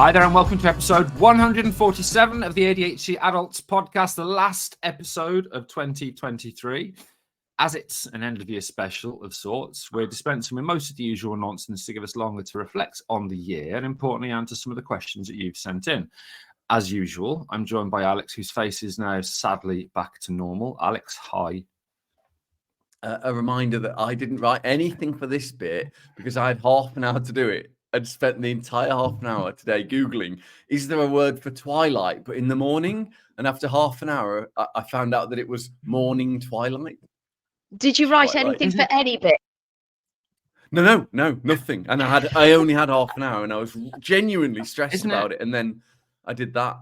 Hi there and welcome to episode 147 of the ADHD Adults podcast, the last episode of 2023. As it's an end-of-year special of sorts, we're dispensing with most of the usual nonsense to give us longer to reflect on the year and importantly answer some of the questions that you've sent in. As usual, I'm joined by Alex, whose face is now sadly back to normal. Alex, hi. A reminder that I didn't write anything for this bit because I had half an hour to do it. I'd spent the entire half an hour today Googling, is there a word for twilight, but in the morning? And after half an hour, I found out that it was morning twilight. Did you write anything for any bit? No, nothing. And I only had half an hour and I was genuinely stressed about it. And then I did that.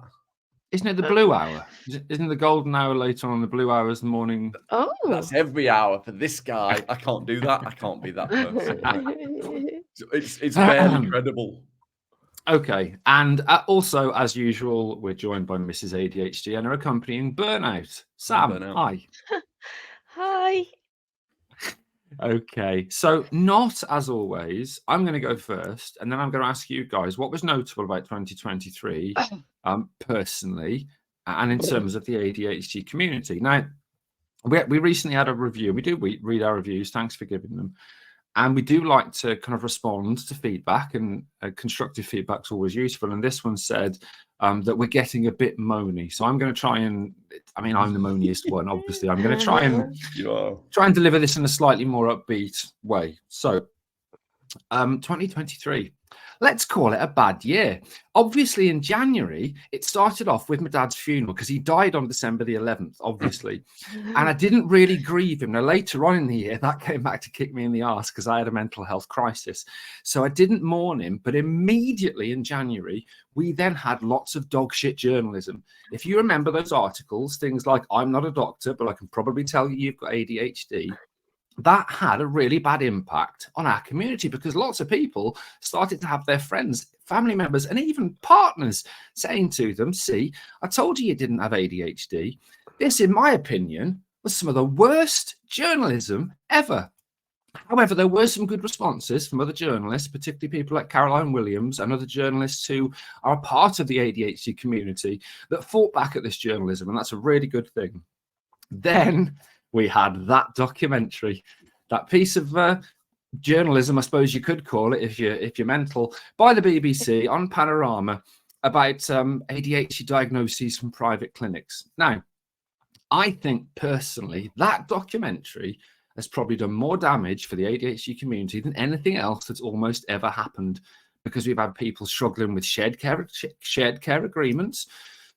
Isn't it the blue hour? Isn't the golden hour later on the blue hour is the morning? Oh, that's every hour for this guy. I can't do that. I can't be that person. It's barely credible. Okay, and also as usual, we're joined by Mrs ADHD and her accompanying burnout. Sam, hi. Hi. Okay, so not as always, I'm going to go first, and then I'm going to ask you guys what was notable about 2023, personally, and in terms of the ADHD community. Now, we recently had a review. We do read our reviews. Thanks for giving them. And we do like to kind of respond to feedback, and constructive feedback's always useful. And this one said that we're getting a bit moany. So I'm going to try and, I'm the moaniest one, obviously. I'm going to try and deliver this in a slightly more upbeat way. So 2023. Let's call it a bad year. Obviously, in January, it started off with my dad's funeral because he died on December the 11th, obviously. And I didn't really grieve him. Now, later on in the year, that came back to kick me in the arse because I had a mental health crisis. So I didn't mourn him. But immediately in January, we then had lots of dog shit journalism. If you remember those articles, things like, I'm not a doctor, but I can probably tell you you've got ADHD. That had a really bad impact on our community because lots of people started to have their friends, family members, and even partners saying to them, see, I told you didn't have ADHD. This, in my opinion, was some of the worst journalism ever. However, there were some good responses from other journalists, particularly people like Caroline Williams and other journalists who are a part of the ADHD community that fought back at this journalism, and that's a really good thing. Then we had that documentary, that piece of journalism, I suppose you could call it if you're mental, by the BBC on Panorama about ADHD diagnoses from private clinics. Now, I think personally that documentary has probably done more damage for the ADHD community than anything else that's almost ever happened, because we've had people struggling with shared care agreements,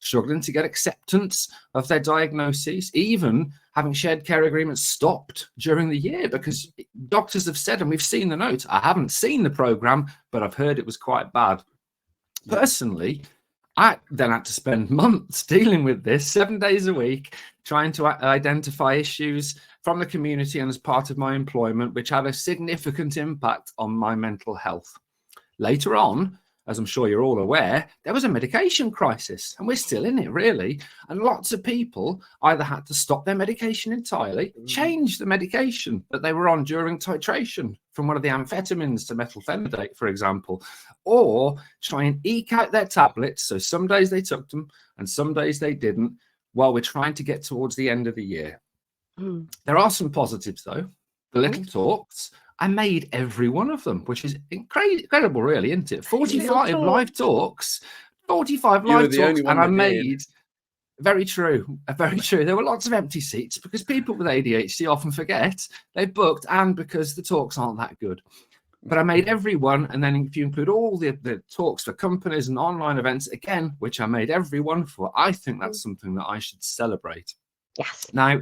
struggling to get acceptance of their diagnoses, even having shared care agreements stopped during the year because doctors have said, and we've seen the notes, I haven't seen the program, but I've heard it was quite bad. Personally, I then had to spend months dealing with this 7 days a week, trying to identify issues from the community and as part of my employment, which had a significant impact on my mental health. Later on, as I'm sure you're all aware, there was a medication crisis, and we're still in it, really. And lots of people either had to stop their medication entirely, change the medication that they were on during titration from one of the amphetamines to methylphenidate, for example, or try and eke out their tablets. So some days they took them and some days they didn't, while we're trying to get towards the end of the year. There are some positives, though. The little talks, I made every one of them, which is incredible, really, isn't it? 45 live talks, and I made... Very true, very true. There were lots of empty seats because people with ADHD often forget they've booked and because the talks aren't that good. But I made every one, and then if you include all the talks for companies and online events, again, which I made every one for, I think that's something that I should celebrate. Yes. Now,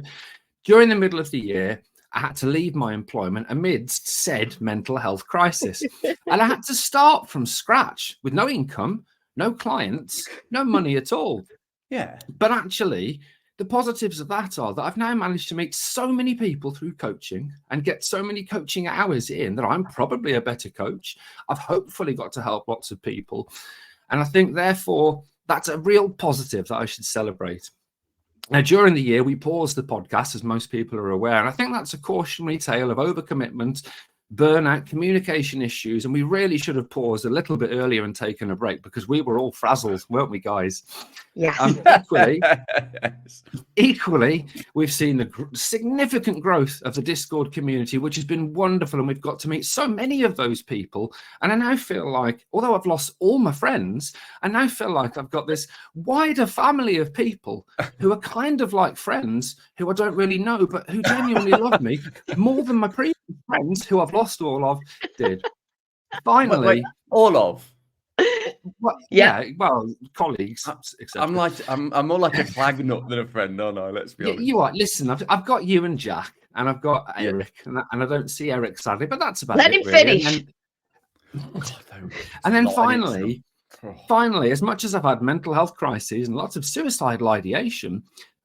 during the middle of the year, I had to leave my employment amidst said mental health crisis. And I had to start from scratch with no income, no clients, no money at all. Yeah. But actually, the positives of that are that I've now managed to meet so many people through coaching and get so many coaching hours in that I'm probably a better coach. I've hopefully got to help lots of people. And I think, therefore, that's a real positive that I should celebrate. Now, during the year, we paused the podcast, as most people are aware, and I think that's a cautionary tale of overcommitment, burnout, communication issues, and we really should have paused a little bit earlier and taken a break because we were all frazzled, weren't we, guys? Yes. Equally, we've seen the significant growth of the Discord community, which has been wonderful, and we've got to meet so many of those people. And I now feel like, although I've lost all my friends, I now feel like I've got this wider family of people who are kind of like friends who I don't really know, but who genuinely love me more than my previous friends, who I've lost all of, did. Finally, wait, all of. Well, yeah, well, colleagues. I'm more like a flag nut than a friend. No, let's be honest. You are. Listen, I've got you and Jack, and I've got Eric, and I don't see Eric sadly, but that's about Let it. him really. finish. And then finally, as much as I've had mental health crises and lots of suicidal ideation,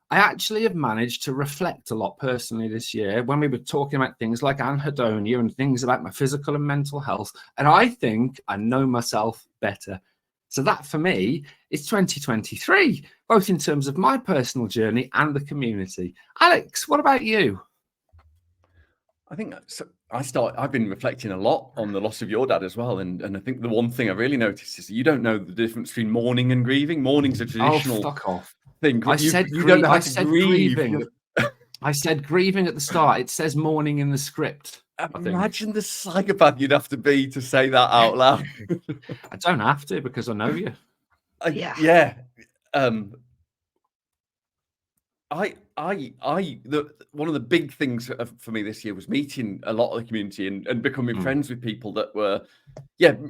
I actually have managed to reflect a lot personally this year when we were talking about things like anhedonia and things about my physical and mental health. And I think I know myself better. So that for me is 2023, both in terms of my personal journey and the community. Alex, what about you? I think I've been reflecting a lot on the loss of your dad as well. And I think the one thing I really noticed is that you don't know the difference between mourning and grieving. Mourning's a traditional fuck off. thing. I said grieving. I said grieving at the start. It says mourning in the script. Imagine the psychopath you'd have to be to say that out loud. I don't have to because I know you. Yeah. One of the big things for me this year was meeting a lot of the community and becoming friends with people that were,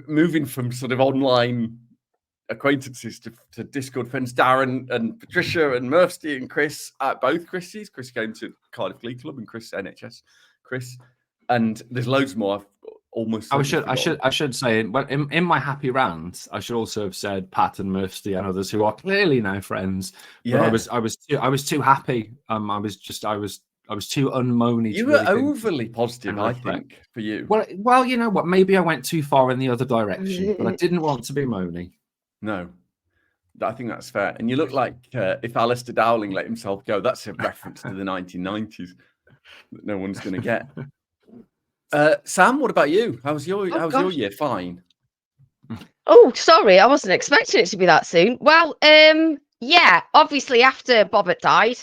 moving from sort of online acquaintances to Discord friends. Darren and Patricia and Murphy and Chris, both Chris's. Chris came to Cardiff Glee Club and Chris NHS. Chris, and there's loads more. I've almost. I should say, but in my happy rounds, I should also have said Pat and Murphy and others who are clearly now friends. Yeah, but I was too happy. I was too unmoany. You were overly positive, I think, for you. Well, you know what? Maybe I went too far in the other direction, but I didn't want to be moany. No, I think that's fair. And you look like if Alistair Dowling let himself go. That's a reference to the 1990s that no one's going to get. Sam, what about you? How was your year? Fine. Oh, sorry, I wasn't expecting it to be that soon. Well, obviously after Bobbert died,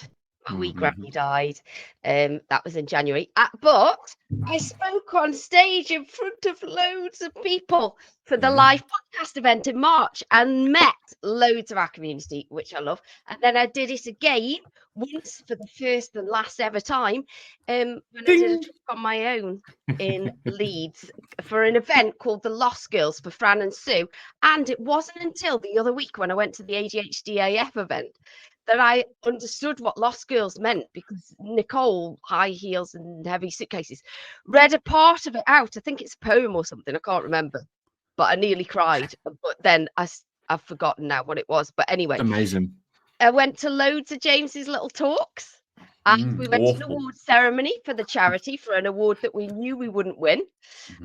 my wee granny died. That was in January. But I spoke on stage in front of loads of people for the live podcast event in March and met loads of our community, which I love. And then I did it again once for the first and last ever time when I did a talk on my own in Leeds for an event called The Lost Girls for Fran and Sue. And it wasn't until the other week when I went to the ADHD AF event that I understood what Lost Girls meant, because Nicole, high heels and heavy suitcases, read a part of it out. I think it's a poem or something. I can't remember, but I nearly cried. But then I've forgotten now what it was. But anyway, amazing. I went to loads of James's little talks. And we went to an award ceremony for the charity for an award that we knew we wouldn't win.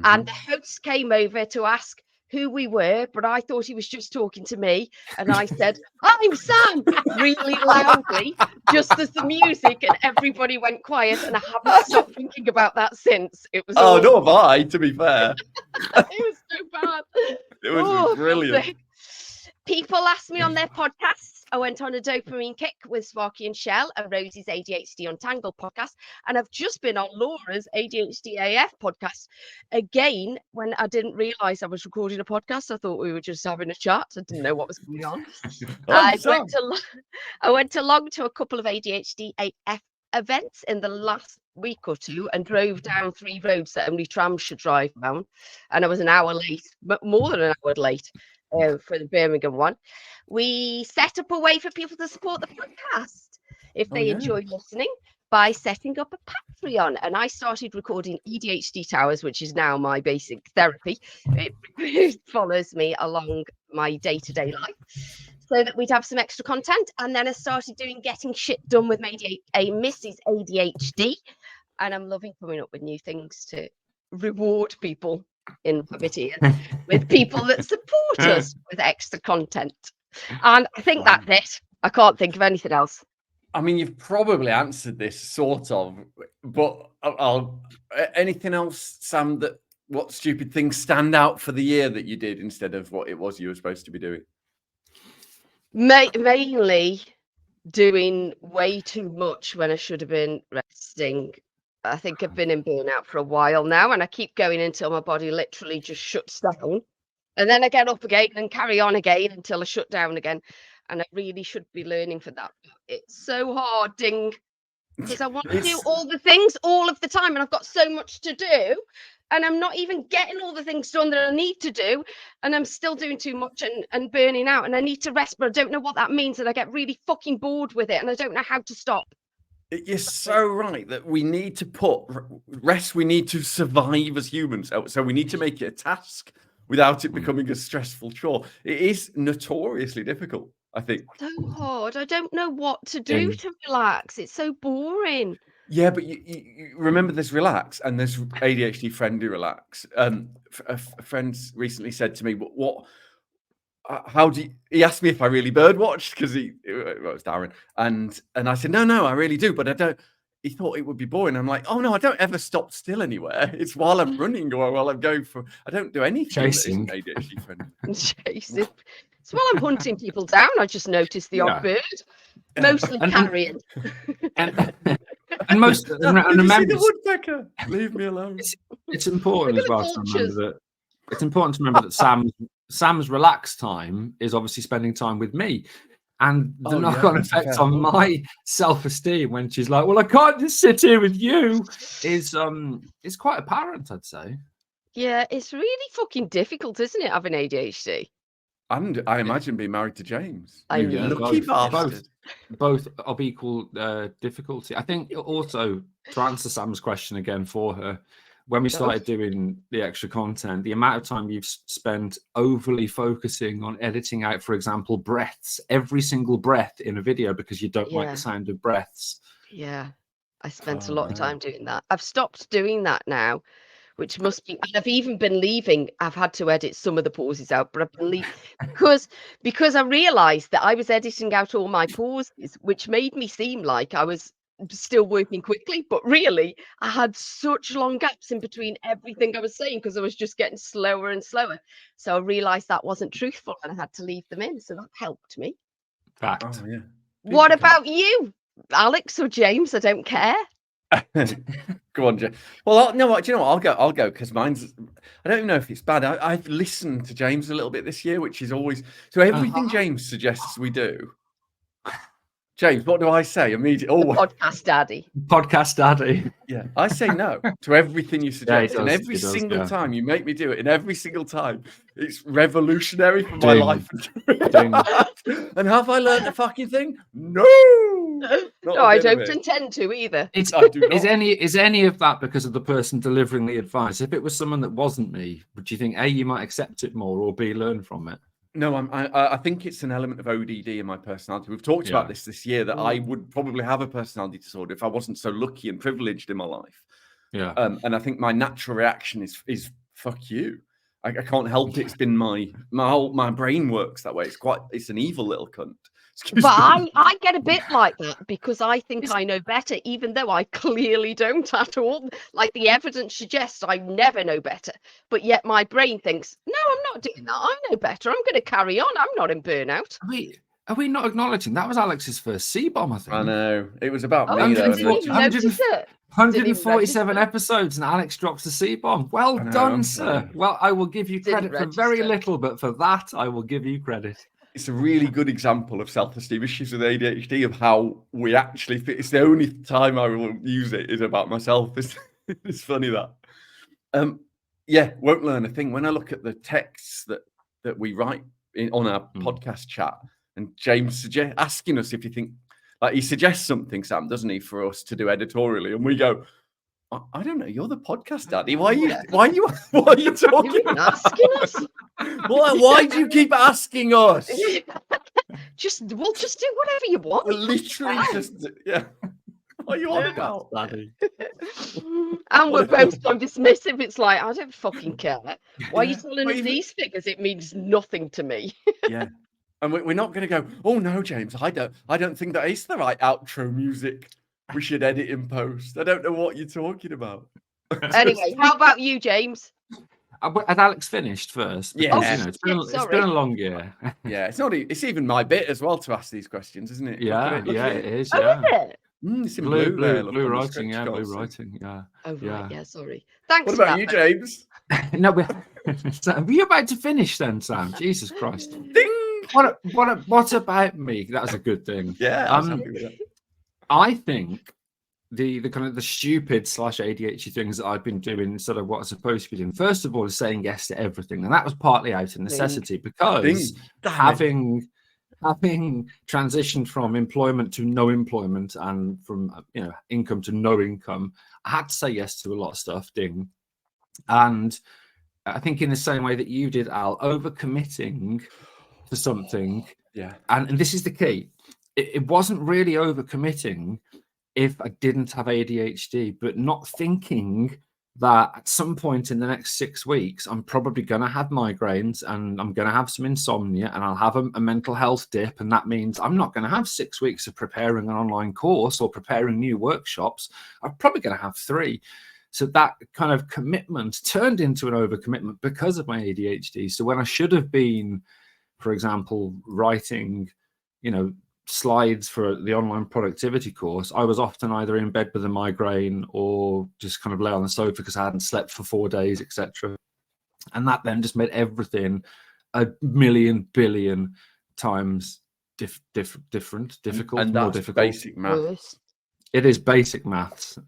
And the host came over to ask who we were, but I thought he was just talking to me. And I said, I'm Sam, really loudly, just as the music, and everybody went quiet. And I haven't stopped thinking about that since. It was no have I, to be fair. It was so bad. It was brilliant. People asked me on their podcasts. I went on a dopamine kick with Sparky and Shell and Rosie's ADHD Untangled podcast. And I've just been on Laura's ADHD AF podcast again when I didn't realise I was recording a podcast. I thought we were just having a chat. I didn't know what was going on. I went along to a couple of ADHD AF events in the last week or two and drove down 3 roads that only trams should drive down. And I was an hour late, but more than an hour late. For the Birmingham one. We set up a way for people to support the podcast if they enjoy listening by setting up a Patreon. And I started recording ADHD Towers, which is now my basic therapy. It follows me along my day-to-day life so that we'd have some extra content. And then I started doing Getting Shit Done with Mrs ADHD. And I'm loving coming up with new things to reward people in Rabbit with people that support us with extra content. And I think that's it. I can't think of anything else. I mean, you've probably answered this sort of, but Anything else, Sam? What stupid things stand out for the year that you did instead of what it was you were supposed to be doing? Mainly doing way too much when I should have been resting. I think I've been in burnout for a while now, and I keep going until my body literally just shuts down. And then I get up again and carry on again until I shut down again. And I really should be learning for that. It's so hard, Ding, because I want to do all the things all of the time, and I've got so much to do. And I'm not even getting all the things done that I need to do. And I'm still doing too much and burning out. And I need to rest, but I don't know what that means. And I get really fucking bored with it. And I don't know how to stop. You're so right that we need to put rest. We need to survive as humans. So we need to make it a task without it becoming a stressful chore. It is notoriously difficult, I think. So hard. I don't know what to do to relax. It's so boring. Yeah, but you remember there's relax and there's ADHD friendly relax. A friend recently said to me, how do you, he asked me if I really birdwatched because it was Darren. And I said, no, I really do. But I don't, he thought it would be boring. I'm like, oh no, I don't ever stop still anywhere. It's while I'm running or while I'm going for, I don't do anything Chasing. that isn't ADHD friendly. Chasing. It's while I'm hunting people down. I just noticed the odd bird, mostly carrion. And most Did you see the woodpecker? Leave me alone. It's important as well to remember that. It's important to remember that Sam's relaxed time is obviously spending time with me, and the knock-on effect on my self-esteem when she's like, "Well, I can't just sit here with you," is quite apparent, I'd say. Yeah, it's really fucking difficult, isn't it, having ADHD? And I imagine being married to James. I You lucky bastard. Both of equal difficulty. I think also, to answer Sam's question again for her, when we started doing the extra content, the amount of time you've spent overly focusing on editing out, for example, breaths, every single breath in a video because you don't like the sound of breaths. Yeah, I spent a lot of time doing that. I've stopped doing that now, which must be, and I've even been leaving. I've had to edit some of the pauses out, but I've been leaving because I realized that I was editing out all my pauses, which made me seem like I was still working quickly, but really I had such long gaps in between everything I was saying because I was just getting slower and slower. So I realized that wasn't truthful and I had to leave them in. So that helped me. Fact. Oh, yeah. What about you, Alex or James? I don't care. Go on, James. Well, no, do you know what? I'll go because mine's. I don't even know if it's bad. I've listened to James a little bit this year, which is always so. Everything James suggests we do. James, what do I say immediately? Oh, podcast daddy. Podcast daddy. Yeah, I say no to everything you suggest, does, and every he does, single yeah. time you make me do it, and every single time it's revolutionary for my Ding. life. Ding. And have I learned a fucking thing? No. No, I don't intend to either. Is any of that because of the person delivering the advice? If it was someone that wasn't me, would you think A, you might accept it more, or B, learn from it? No, I think it's an element of ODD in my personality. We've talked about this year that I would probably have a personality disorder if I wasn't so lucky and privileged in my life. Yeah. And I think my natural reaction is fuck you. I can't help it. It's been my brain works that way. It's an evil little cunt. Excuse But me. I get a bit like that because I think I know better, even though I clearly don't at all. Like the evidence suggests I never know better. But yet my brain thinks, no, I'm not doing that. I know better. I'm going to carry on. I'm not in burnout. Are we not acknowledging that was Alex's first C-bomb, I think? I know. It was about me, I though. didn't even notice it. 147 episodes and Alex drops a C-bomb. Well done, sir. Well, I will give you credit for very little, but for that, I will give you credit. It's a really good example of self-esteem issues with ADHD of how we actually fit. It's the only time I will use it is about myself. It's funny that. Won't learn a thing. When I look at the texts that we write on our podcast chat, and James asking us if you think, like he suggests something, Sam, doesn't he, for us to do editorially, and we go, I don't know. You're the podcast daddy. Why are you talking? You're asking us. Why do you keep asking us? Just do whatever you want. We're literally What are you on about, daddy? And we're both so dismissive. It's like I don't fucking care. Why are you telling us these figures? It means nothing to me. Yeah, and we're not going to go. Oh no, James, I don't think that is the right outro music. We should edit in post. I don't know what you're talking about. Anyway, how about you, James? Had Alex finished first? Yeah. Because, it's been a long year. Yeah, it's even my bit as well to ask these questions, isn't it? Yeah, Look at it is. Oh, Yeah. is it? It's in blue there. Look blue on the writing. stretch Yeah, goals blue thing. writing. Yeah. Oh, right. Yeah. Yeah, sorry. Thanks What for about that, you, though. James? No, are you about to finish then, Sam? Jesus Christ! Ding! What about me? That was a good thing. Yeah, I was happy with that. I think the kind of the stupid / ADHD things that I've been doing instead of what I'm supposed to be doing. First of all, is saying yes to everything, and that was partly out of necessity because having transitioned from employment to no employment and from income to no income, I had to say yes to a lot of stuff. Ding. And I think in the same way that you did, Al, overcommitting to something. Yeah. And this is the key. It wasn't really overcommitting if I didn't have ADHD, but not thinking that at some point in the next 6 weeks, I'm probably going to have migraines and I'm going to have some insomnia and I'll have a mental health dip. And that means I'm not going to have 6 weeks of preparing an online course or preparing new workshops. I'm probably going to have 3. So that kind of commitment turned into an overcommitment because of my ADHD. So when I should have been, for example, writing, slides for the online productivity course, I was often either in bed with a migraine or just kind of lay on the sofa because I hadn't slept for 4 days, etc. And that then just made everything a million billion times difficult, and more that's difficult. Basic math. It is basic maths.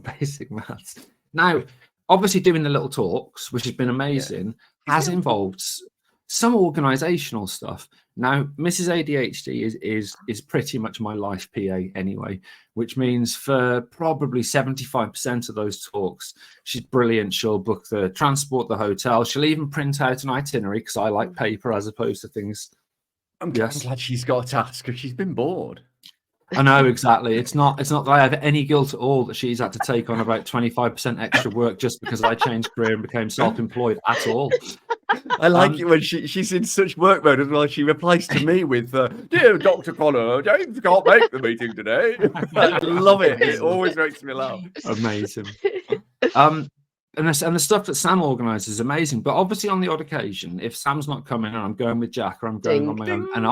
Basic maths. Now, obviously, doing the little talks, which has been amazing, has involved some organizational stuff. Now, Mrs ADHD is pretty much my life PA anyway, which means for probably 75% of those talks, she's brilliant. She'll book the transport, the hotel. She'll even print out an itinerary because I like paper as opposed to things. I'm glad she's got a task because she's been bored. I know, exactly. It's not that I have any guilt at all that she's had to take on about 25% extra work just because I changed career and became self-employed at all. I like it when she's in such work mode as well. She replies to me with, "Dear Dr. Connor, James can't make the meeting today." I love it. It always makes me laugh. Amazing. And the stuff that Sam organises is amazing. But obviously, on the odd occasion, if Sam's not coming and I'm going with Jack or I'm going on my own, and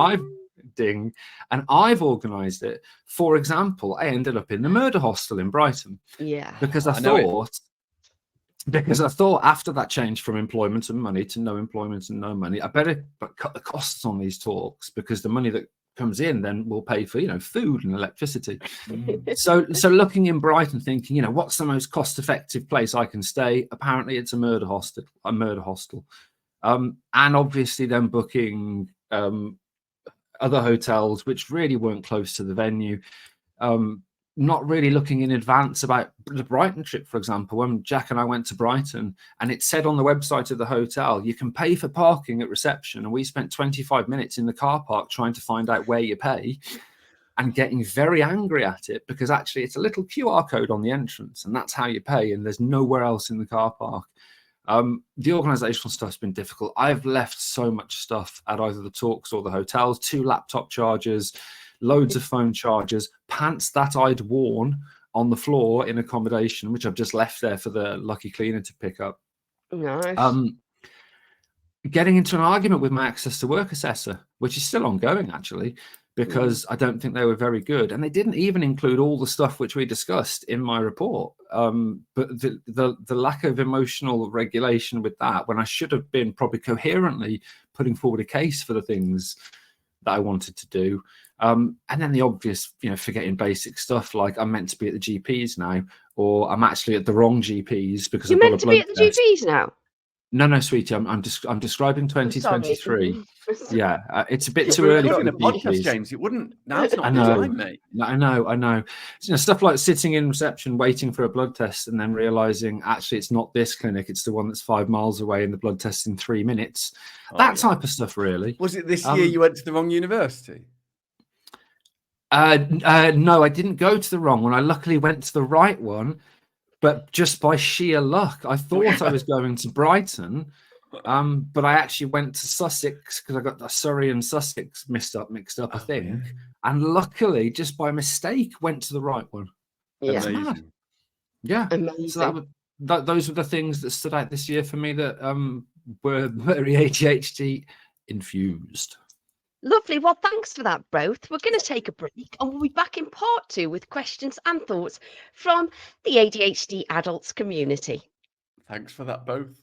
I've organised it. For example, I ended up in the murder hostel in Brighton. Yeah. Because I thought after that change from employment and money to no employment and no money, I better cut the costs on these talks because the money that comes in then will pay for food and electricity. So looking in Brighton, thinking what's the most cost-effective place I can stay? Apparently, it's a murder hostel. And obviously, then booking other hotels which really weren't close to the venue. Not really looking in advance about the Brighton trip, for example. When Jack and I went to Brighton, and it said on the website of the hotel, you can pay for parking at reception. And we spent 25 minutes in the car park trying to find out where you pay and getting very angry at it because actually it's a little QR code on the entrance and that's how you pay. And there's nowhere else in the car park. The organizational stuff's been difficult. I've left so much stuff at either the talks or the hotels, 2 laptop chargers, loads of phone chargers, pants that I'd worn on the floor in accommodation, which I've just left there for the lucky cleaner to pick up. Nice. Getting into an argument with my access to work assessor, which is still ongoing actually, because I don't think they were very good. And they didn't even include all the stuff which we discussed in my report. But the lack of emotional regulation with that, when I should have been probably coherently putting forward a case for the things that I wanted to do. And then the obvious, forgetting basic stuff like I'm meant to be at the GPs now, or I'm actually at the wrong GPs because You're I've got meant a to be blood at the test. GPs now? No, sweetie, I'm describing 2023. Yeah, it's a bit too We're early for recording the a podcast, GPs. James. It wouldn't. Now's not I the know. time, mate. I know. Stuff like sitting in reception, waiting for a blood test, and then realizing actually it's not this clinic; it's the one that's 5 miles away, and the blood test in 3 minutes. That type of stuff, really. Was it this year you went to the wrong university? No, I didn't go to the wrong one. I luckily went to the right one, but just by sheer luck. I thought I was going to Brighton, But I actually went to Sussex because I got the Surrey and Sussex mixed up, I think. And luckily, just by mistake, went to the right one. Yeah. Amazing. Yeah. Amazing. So those were the things that stood out this year for me that were very ADHD infused. Lovely. Well, thanks for that, both. We're going to take a break and we'll be back in part 2 with questions and thoughts from the ADHD adults community. Thanks for that, both.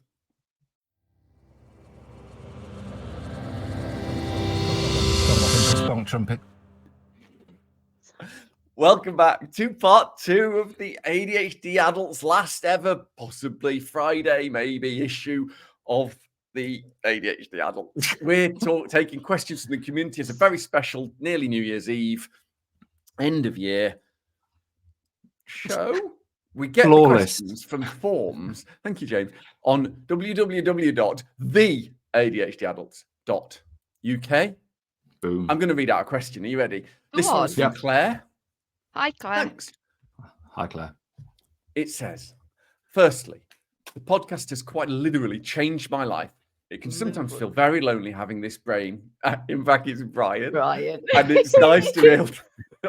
Long trumpet. Welcome back to part 2 of the ADHD adults' last ever, possibly Friday, maybe issue of the ADHD adults. We're taking questions from the community. It's a very special, nearly New Year's Eve, end of year show. We get the questions from forms. Thank you, James. On www.theadhdadults.uk. Boom. I'm going to read out a question. Are you ready? This one's from Claire. Hi, Claire. Thanks. Hi, Claire. It says, firstly, the podcast has quite literally changed my life. It can sometimes feel very lonely having this brain. In brackets, Brian. And it's nice to be able to,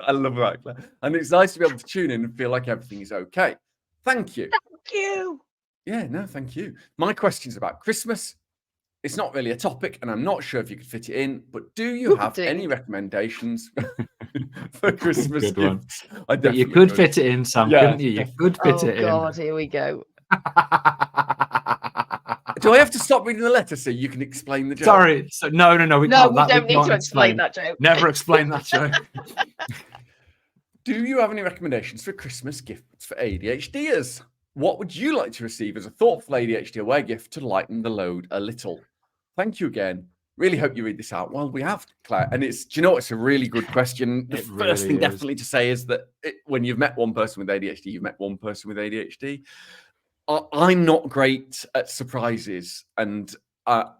I love that, Claire. And it's nice to be able to tune in and feel like everything is okay. Thank you. Thank you. Yeah, no, thank you. My question's about Christmas. It's not really a topic, and I'm not sure if you could fit it in, but do you have any recommendations for Christmas gifts? You could fit it in, Sam, couldn't you? You could fit it in. Oh, God, here we go. Do I have to stop reading the letter so you can explain the joke? Sorry. So, no, we No, can't. we don't need to explain that joke. Never explain that joke. Do you have any recommendations for Christmas gifts for ADHDers? What would you like to receive as a thoughtful ADHD aware gift to lighten the load a little? Thank you again. Really hope you read this out. Well, we have, Claire. And it's, do you know what? It's a really good question. The first thing definitely to say is that when you've met one person with ADHD, you've met one person with ADHD. I'm not great at surprises. And I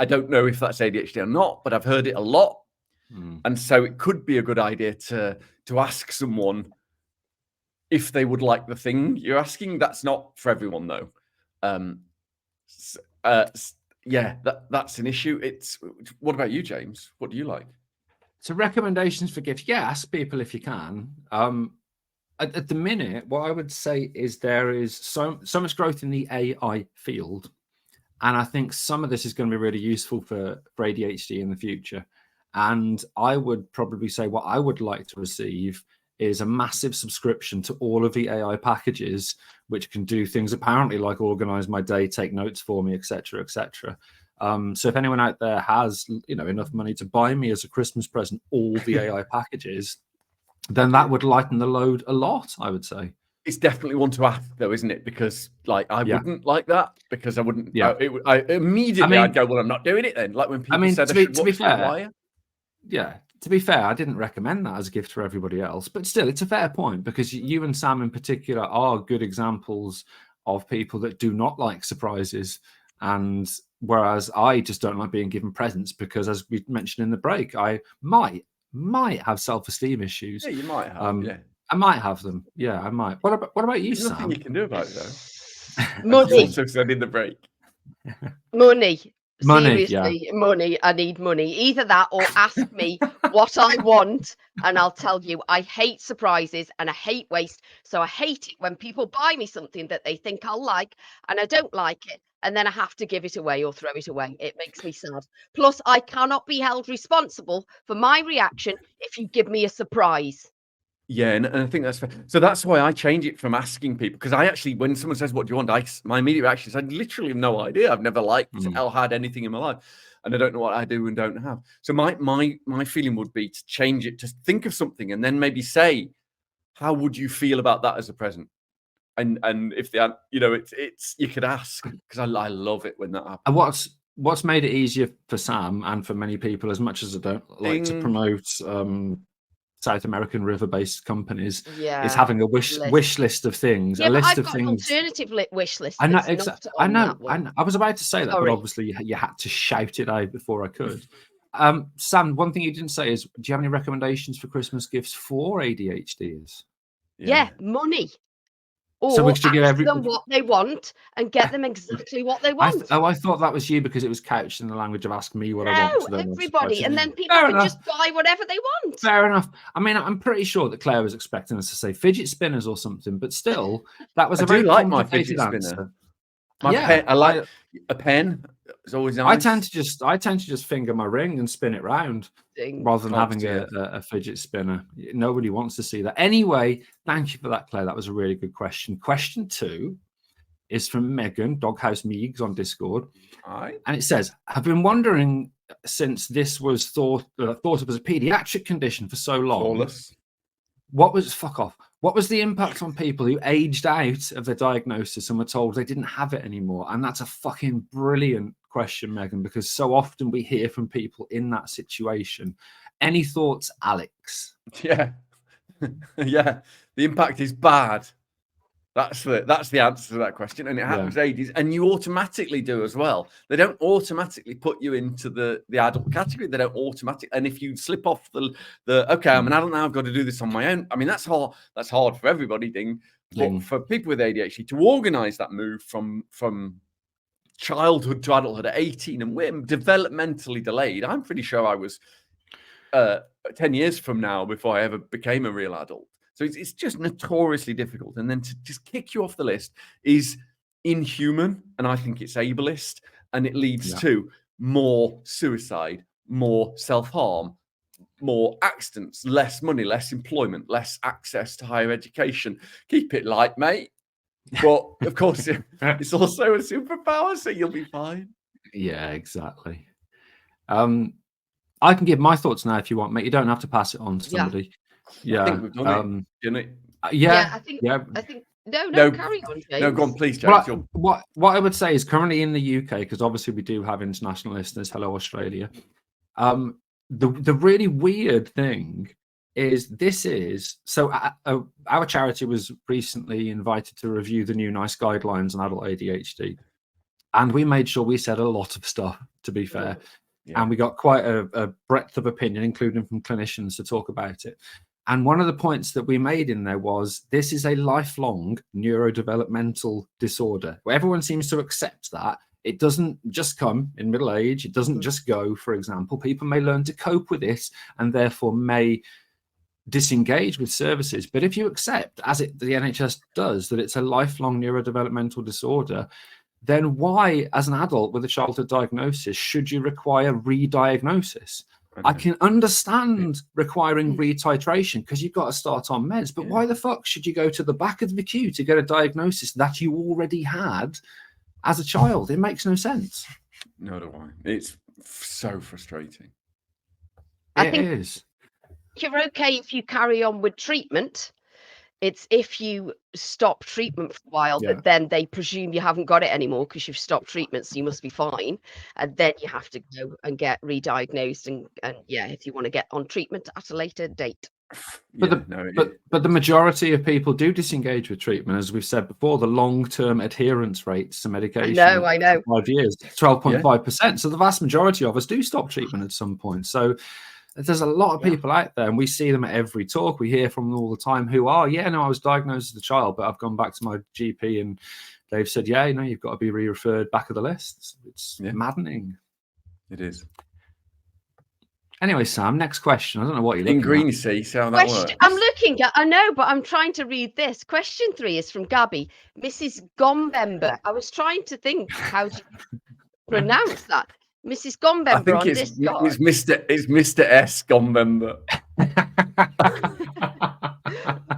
don't know if that's ADHD or not, but I've heard it a lot. And so it could be a good idea to ask someone if they would like the thing you're asking. That's not for everyone, though. Yeah, that's an issue. What about you, James? What do you like? So recommendations for gifts. Yeah, ask people if you can. At the minute, what I would say is there is so much growth in the AI field. And I think some of this is going to be really useful for ADHD in the future. And I would probably say what I would like to receive is a massive subscription to all of the AI packages, which can do things apparently like organize my day, take notes for me, etc., etc. So if anyone out there has, enough money to buy me as a Christmas present all the AI packages, then that would lighten the load a lot, I would say. It's definitely one to ask, though, isn't it? Because, I wouldn't like that, because I wouldn't. Yeah. I'd go, well, I'm not doing it then. Like when people said, to be fair, yeah. To be fair, I didn't recommend that as a gift for everybody else, but still, it's a fair point because you and Sam in particular are good examples of people that do not like surprises. And whereas I just don't like being given presents because, as we mentioned in the break, I might have self-esteem issues. Yeah, you might have. I might have them. Yeah, I might. What about you, There's Sam? nothing you can do about it, though. Money. Also said in the break. Money. Money, seriously, money. I need money. Either that or ask me what I want, and I'll tell you. I hate surprises and I hate waste. So I hate it when people buy me something that they think I'll like and I don't like it, and then I have to give it away or throw it away. It makes me sad. Plus, I cannot be held responsible for my reaction if you give me a surprise. Yeah, and I think that's fair. So that's why I change it from asking people, because I actually, when someone says, what do you want? My immediate reaction is I literally have no idea. I've never liked or had anything in my life, and I don't know what I do and don't have. So my feeling would be to change it, to think of something and then maybe say, how would you feel about that as a present? And if the, it's you could ask, because I love it when that happens. And what's made it easier for Sam and for many people, as much as I don't like to promote South American river-based companies, is having a wish list of things. Yeah, a list I've of got things. An alternative wish list. I know. I know. I was about to say that, but obviously you had to shout it out before I could. Sam, one thing you didn't say is, do you have any recommendations for Christmas gifts for ADHDers? Yeah, money. or So we should give ask them what they want and get them exactly what they want. I thought that was you because it was couched in the language of ask me what I want. No, To them. everybody. And then people Fair can enough. just buy whatever they want. Fair enough. I mean, I'm pretty sure that Claire was expecting us to say fidget spinners or something, but still, that was a very like my complicated fidget answer. spinner. Pen, I like a pen. It's always nice. I tend to just finger my ring and spin it round rather than having a fidget spinner. Nobody wants to see that. Anyway, thank you for that, Claire. That was a really good question. Question 2 is from Megan, Doghouse Meegs on Discord. Right. And it says, I've been wondering since this was thought of as a pediatric condition for so long. Flawless. What was the impact on people who aged out of their diagnosis and were told they didn't have it anymore? And that's a fucking brilliant question, Megan, because so often we hear from people in that situation. Any thoughts, Alex? Yeah. Yeah. The impact is bad. That's the answer to that question. And it happens ages. And you automatically do as well. They don't automatically put you into the adult category. They don't automatically. And if you slip off the okay, I'm an adult now, I've got to do this on my own. I mean, that's hard for everybody, But for people with ADHD to organize that move from childhood to adulthood at 18, and we're developmentally delayed. I'm pretty sure I was 10 years from now before I ever became a real adult. So it's just notoriously difficult. And then to just kick you off the list is inhuman. And I think it's ableist. And it leads to more suicide, more self-harm, more accidents, less money, less employment, less access to higher education. Keep it light, mate. But of course, it's also a superpower, so you'll be fine. Yeah, exactly. I can give my thoughts now if you want, mate. You don't have to pass it on to somebody. Yeah, I think we've done it, didn't we? I think no, carry on, James. No, go on, please, James. What I would say is currently in the UK, because obviously we do have international listeners. Hello, Australia. The really weird thing is so our charity was recently invited to review the new NICE guidelines on adult ADHD, and we made sure we said a lot of stuff, to be fair. And we got quite a breadth of opinion, including from clinicians, to talk about it. And one of the points that we made in there was this is a lifelong neurodevelopmental disorder. Where everyone seems to accept that. It doesn't just come in middle age. It doesn't just go, for example. People may learn to cope with this and therefore may disengage with services. But if you accept, as the NHS does, that it's a lifelong neurodevelopmental disorder, then why, as an adult with a childhood diagnosis, should you require re-diagnosis? I can understand requiring retitration because you've got to start on meds, but why the fuck should you go to the back of the queue to get a diagnosis that you already had as a child? It makes no sense. No, do I. It's so frustrating. I think you're okay if you carry on with treatment. It's if you stop treatment for a while, but then they presume you haven't got it anymore because you've stopped treatment, so you must be fine. And then you have to go and get re-diagnosed and if you want to get on treatment at a later date. But the majority of people do disengage with treatment, as we've said before. The long-term adherence rates to medication, I know, 5 years, 12.5%. So the vast majority of us do stop treatment at some point. So there's a lot of people out there, and we see them at every talk. We hear from them all the time who are, I was diagnosed as a child, but I've gone back to my GP and they've said, you've got to be re-referred back of the list. It's maddening. It is. Anyway, Sam, next question. I don't know what you're in looking green, at. see how that works. I'm looking at, I know, but I'm trying to read this. Question 3 is from Gabby, Mrs Gombember. I was trying to think how to pronounce that. Mrs. Gombember on Discord. It's Mr. S. Gombember.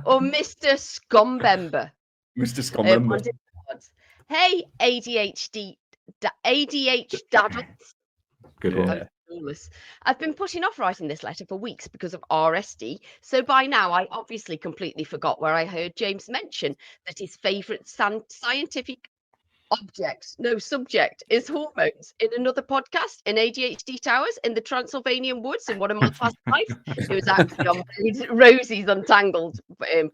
Or Mr. Scombember. Mr. Scombember. Hey, ADHD daddles. Good one. I've been putting off writing this letter for weeks because of RSD. So by now, I obviously completely forgot where I heard James mention that his favourite scientific subject is hormones in another podcast in ADHD Towers in the Transylvanian woods in one of my past lives. It was actually on Rosie's Untangled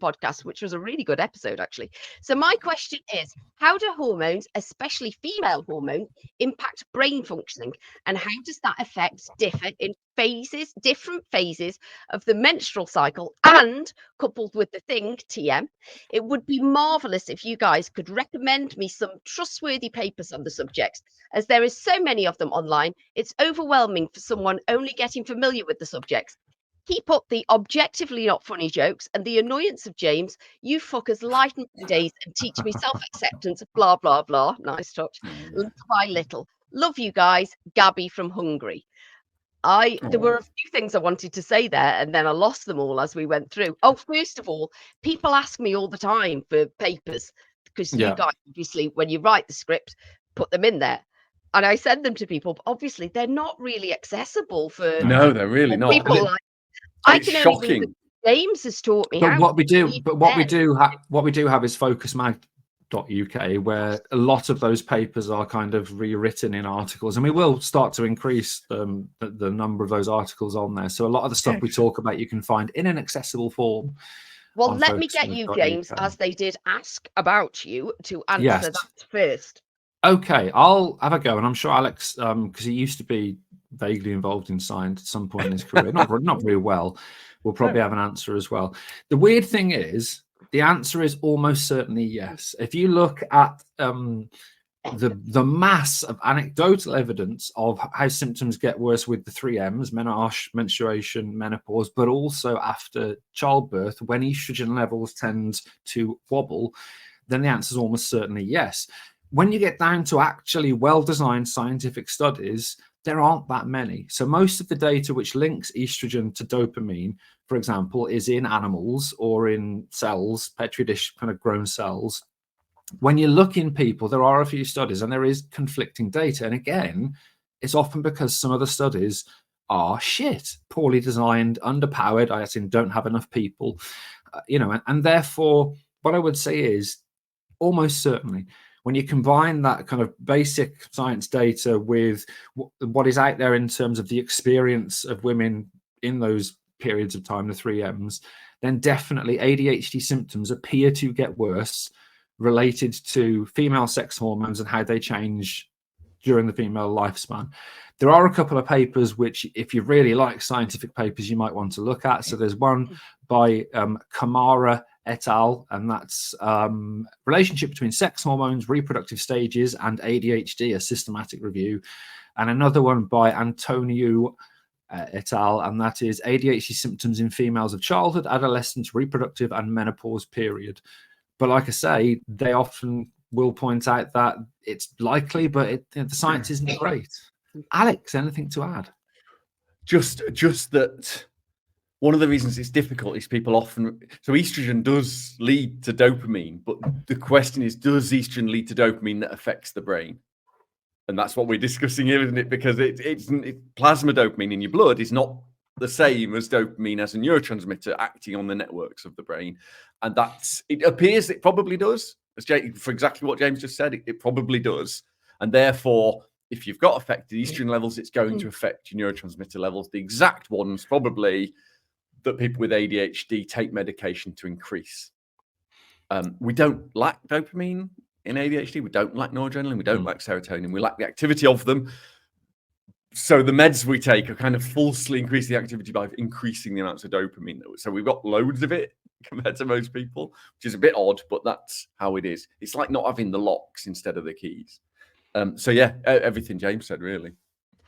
podcast, which was a really good episode actually. So my question is, how do hormones, especially female hormones, impact brain functioning, and how does that effect differ in phases, different phases of the menstrual cycle, and coupled with the thing, TM, it would be marvelous if you guys could recommend me some trustworthy papers on the subject, as there is so many of them online. It's overwhelming for someone only getting familiar with the subjects. Keep up the objectively not funny jokes and the annoyance of James. You fuckers lighten my days and teach me self-acceptance, blah, blah, blah. Nice touch. Little by little. Love you guys. Gabby from Hungary. There were a few things I wanted to say there, and then I lost them all as we went through. Oh, first of all, people ask me all the time for papers, because you guys, obviously, when you write the script, put them in there. And I send them to people, but obviously they're not really accessible for No, they're really not. people. I can only read them. James has taught me how. What we do have is focusmag.uk, where a lot of those papers are kind of rewritten in articles, and we will start to increase the number of those articles on there. So a lot of the stuff we talk about you can find in an accessible form. Well, let me get you, James, as they did ask about you, to answer that first. Okay, I'll have a go, and I'm sure Alex, because he used to be vaguely involved in science at some point in his career, not very well, will probably have an answer as well. The weird thing is, the answer is almost certainly yes. If you look at the mass of anecdotal evidence of how symptoms get worse with the 3 M's, menarche, menstruation, menopause, but also after childbirth, when estrogen levels tend to wobble, then the answer is almost certainly yes. When you get down to actually well-designed scientific studies, there aren't that many. So most of the data which links estrogen to dopamine, for example, is in animals or in cells, petri dish kind of grown cells. When you look in people, there are a few studies and there is conflicting data. And again, it's often because some of the studies are shit, poorly designed, underpowered, I assume don't have enough people, and therefore what I would say is almost certainly, when you combine that kind of basic science data with what is out there in terms of the experience of women in those periods of time, the 3 M's, then definitely ADHD symptoms appear to get worse related to female sex hormones and how they change during the female lifespan. There are a couple of papers which, if you really like scientific papers, you might want to look at. So there's one by Kamara et al., and that's relationship between sex hormones, reproductive stages, and ADHD, a systematic review. And another one by Antonio et al., and that is ADHD symptoms in females of childhood, adolescence, reproductive, and menopause period. But like I say, they often will point out that it's likely, but the science isn't great. Alex, anything to add? Just that one of the reasons it's difficult is people often... So estrogen does lead to dopamine, but the question is, does estrogen lead to dopamine that affects the brain? And that's what we're discussing here, isn't it? Because it's plasma dopamine in your blood is not the same as dopamine as a neurotransmitter acting on the networks of the brain. And it appears it probably does. For exactly what James just said, it probably does. And therefore, if you've got affected estrogen levels, it's going to affect your neurotransmitter levels. The exact ones probably that people with ADHD take medication to increase. We don't lack dopamine in ADHD. We don't lack noradrenaline. We don't lack serotonin. We lack the activity of them. So the meds we take are kind of falsely increase the activity by increasing the amounts of dopamine. So we've got loads of it compared to most people, which is a bit odd, but that's how it is. It's like not having the locks instead of the keys. So yeah, everything James said, really.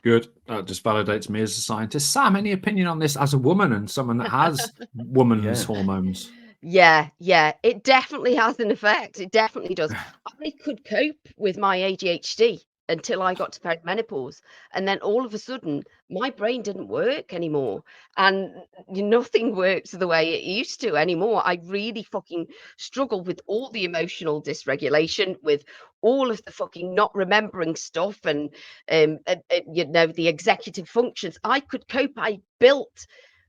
Good. That just validates me as a scientist. Sam, any opinion on this as a woman and someone that has woman's hormones? Yeah, it definitely has an effect. It definitely does. I could cope with my ADHD until I got to perimenopause, and then all of a sudden my brain didn't work anymore, and nothing works the way it used to anymore. I really fucking struggled with all the emotional dysregulation, with all of the fucking not remembering stuff, and the executive functions. I could cope. I built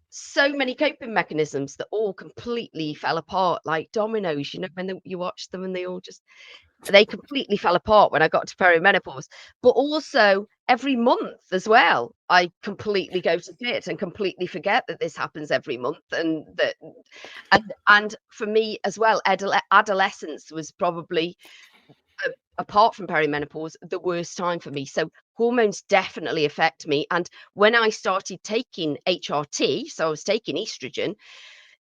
so many coping mechanisms that all completely fell apart like dominoes, when you watch them and they completely fell apart when I got to perimenopause. But also every month as well, I completely go to shit and completely forget that this happens every month, and for me as well, adolescence was probably apart from perimenopause, the worst time for me. So hormones definitely affect me. And when I started taking HRT, so I was taking estrogen,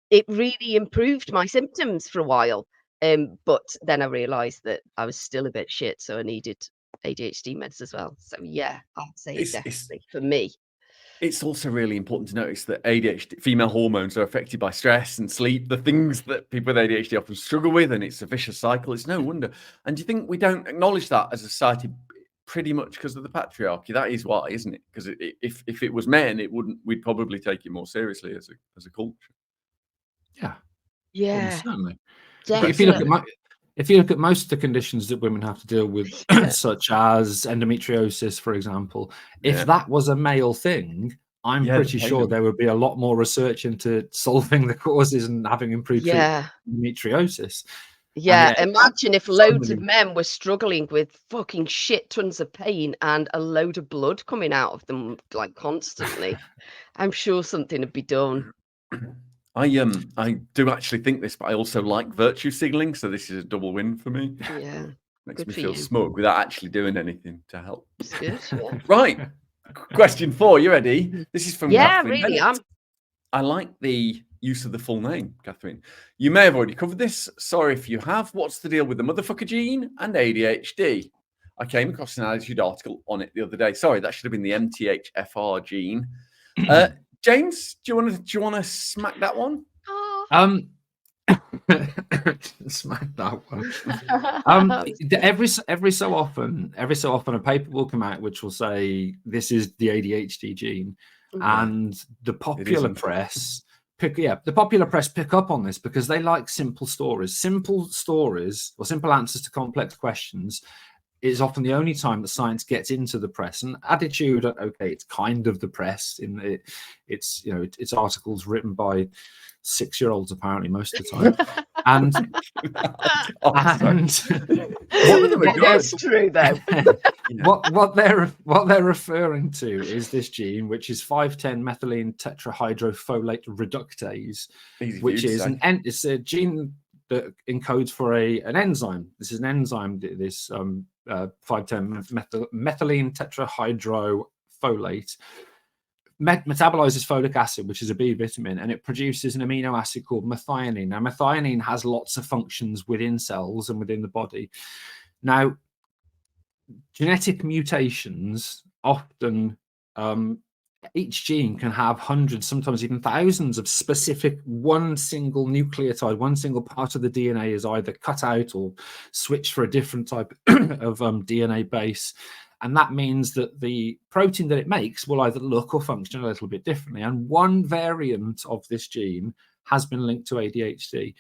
it really improved my symptoms for a while. But then I realized that I was still a bit shit, so I needed ADHD meds as well. So yeah, I'd say It's definitely for me. It's also really important to notice that ADHD, female hormones are affected by stress and sleep, the things that people with ADHD often struggle with, and it's a vicious cycle. It's no wonder. And do you think we don't acknowledge that as a society pretty much because of the patriarchy? That is why, isn't it? Because if it was men, it wouldn't. We'd probably take it more seriously as a culture. Yeah, Yeah, certainly. definitely. But if you look at most of the conditions that women have to deal with, such as endometriosis, for example, if that was a male thing, I'm pretty sure there would be a lot more research into solving the causes and having improved treatment of endometriosis. Yeah, imagine if loads of men were struggling with fucking shit tons of pain and a load of blood coming out of them like constantly. I'm sure something would be done. I do actually think this, but I also like virtue signaling, so this is a double win for me. Yeah, makes me feel smug without actually doing anything to help. It's good. Yeah. Right, question 4. You ready? This is from Catherine really. I like the use of the full name, Catherine. You may have already covered this. Sorry if you have. What's the deal with the motherfucker gene and ADHD? I came across an attitude article on it the other day. Sorry, that should have been the MTHFR gene. James, do you want to smack that one? Smack that one. Every so often, a paper will come out which will say this is the ADHD gene, and the popular press pick up on this because they like simple stories or simple answers to complex questions. Is often the only time that science gets into the press. And attitude, okay, it's kind of the press in it's it's articles written by 6-year-olds apparently most of the time. And that's true though. what they're referring to is this gene, which is 5,10 methylene tetrahydrofolate reductase, which is it's a gene that encodes for an enzyme. This is an enzyme, this 5,10 methylene tetrahydrofolate metabolizes folic acid, which is a B vitamin, and it produces an amino acid called methionine. Now, methionine has lots of functions within cells and within the body. Now, genetic mutations often each gene can have hundreds, sometimes even thousands of specific one single nucleotide, one single part of the DNA is either cut out or switched for a different type of DNA base. And that means that the protein that it makes will either look or function a little bit differently. And one variant of this gene has been linked to ADHD,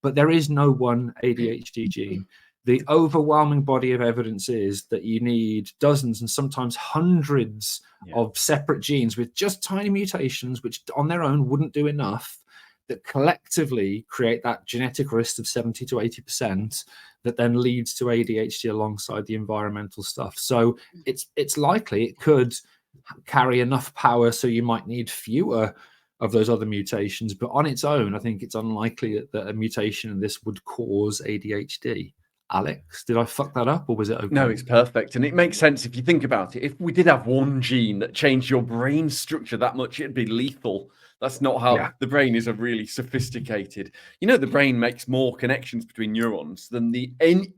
but there is no one ADHD gene. The overwhelming body of evidence is that you need dozens and sometimes hundreds of separate genes with just tiny mutations, which on their own wouldn't do enough, that collectively create that genetic risk of 70 to 80% that then leads to ADHD alongside the environmental stuff. So it's likely it could carry enough power so you might need fewer of those other mutations, but on its own, I think it's unlikely that a mutation in this would cause ADHD. Alex, did I fuck that up or was it okay? No, it's perfect. And it makes sense if you think about it. If we did have one gene that changed your brain structure that much, it'd be lethal. That's not how the brain is. A really sophisticated. The brain makes more connections between neurons than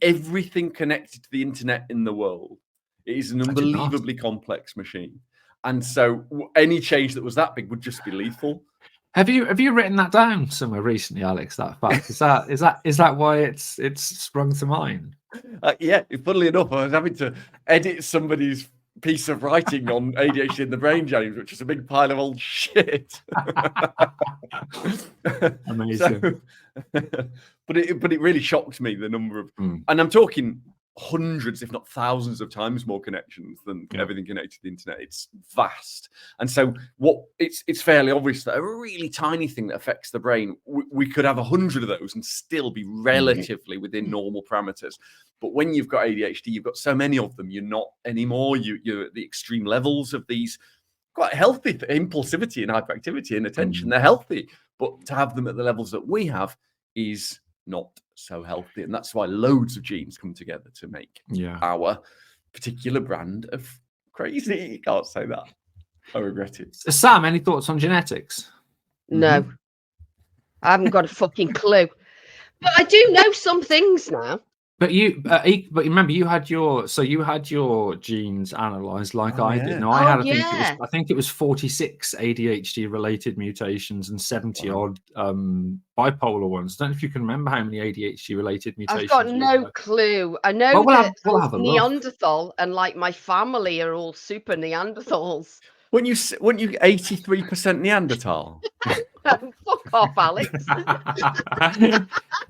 everything connected to the internet in the world. It is an unbelievably complex machine. And so any change that was that big would just be lethal. Have you written that down somewhere recently, Alex? That fact is that why it's sprung to mind? Yeah, funnily enough, I was having to edit somebody's piece of writing on ADHD in the brain, James, which is a big pile of old shit. Amazing. But it really shocked me the number of, and I'm talking hundreds, if not thousands of times more connections than everything connected to the internet. It's vast. And so it's fairly obvious that a really tiny thing that affects the brain, we could have 100 of those and still be relatively within normal parameters. But when you've got ADHD, you've got so many of them, you're not anymore. You're at the extreme levels of these quite healthy impulsivity and hyperactivity and attention. They're healthy, but to have them at the levels that we have is not so healthy, and that's why loads of genes come together to make our particular brand of crazy. You can't say that. I regret it. Sam, any thoughts on genetics? No. I haven't got a fucking clue. But I do know some things now. But remember, you had your genes analysed like I did. No, I think it was 46 ADHD related mutations and 70 odd bipolar ones. I don't know if you can remember how many ADHD related mutations. I've got no clue. I know we'll have a Neanderthal and like my family are all super Neanderthals. When you 83% Neanderthal. Fuck off, Alex.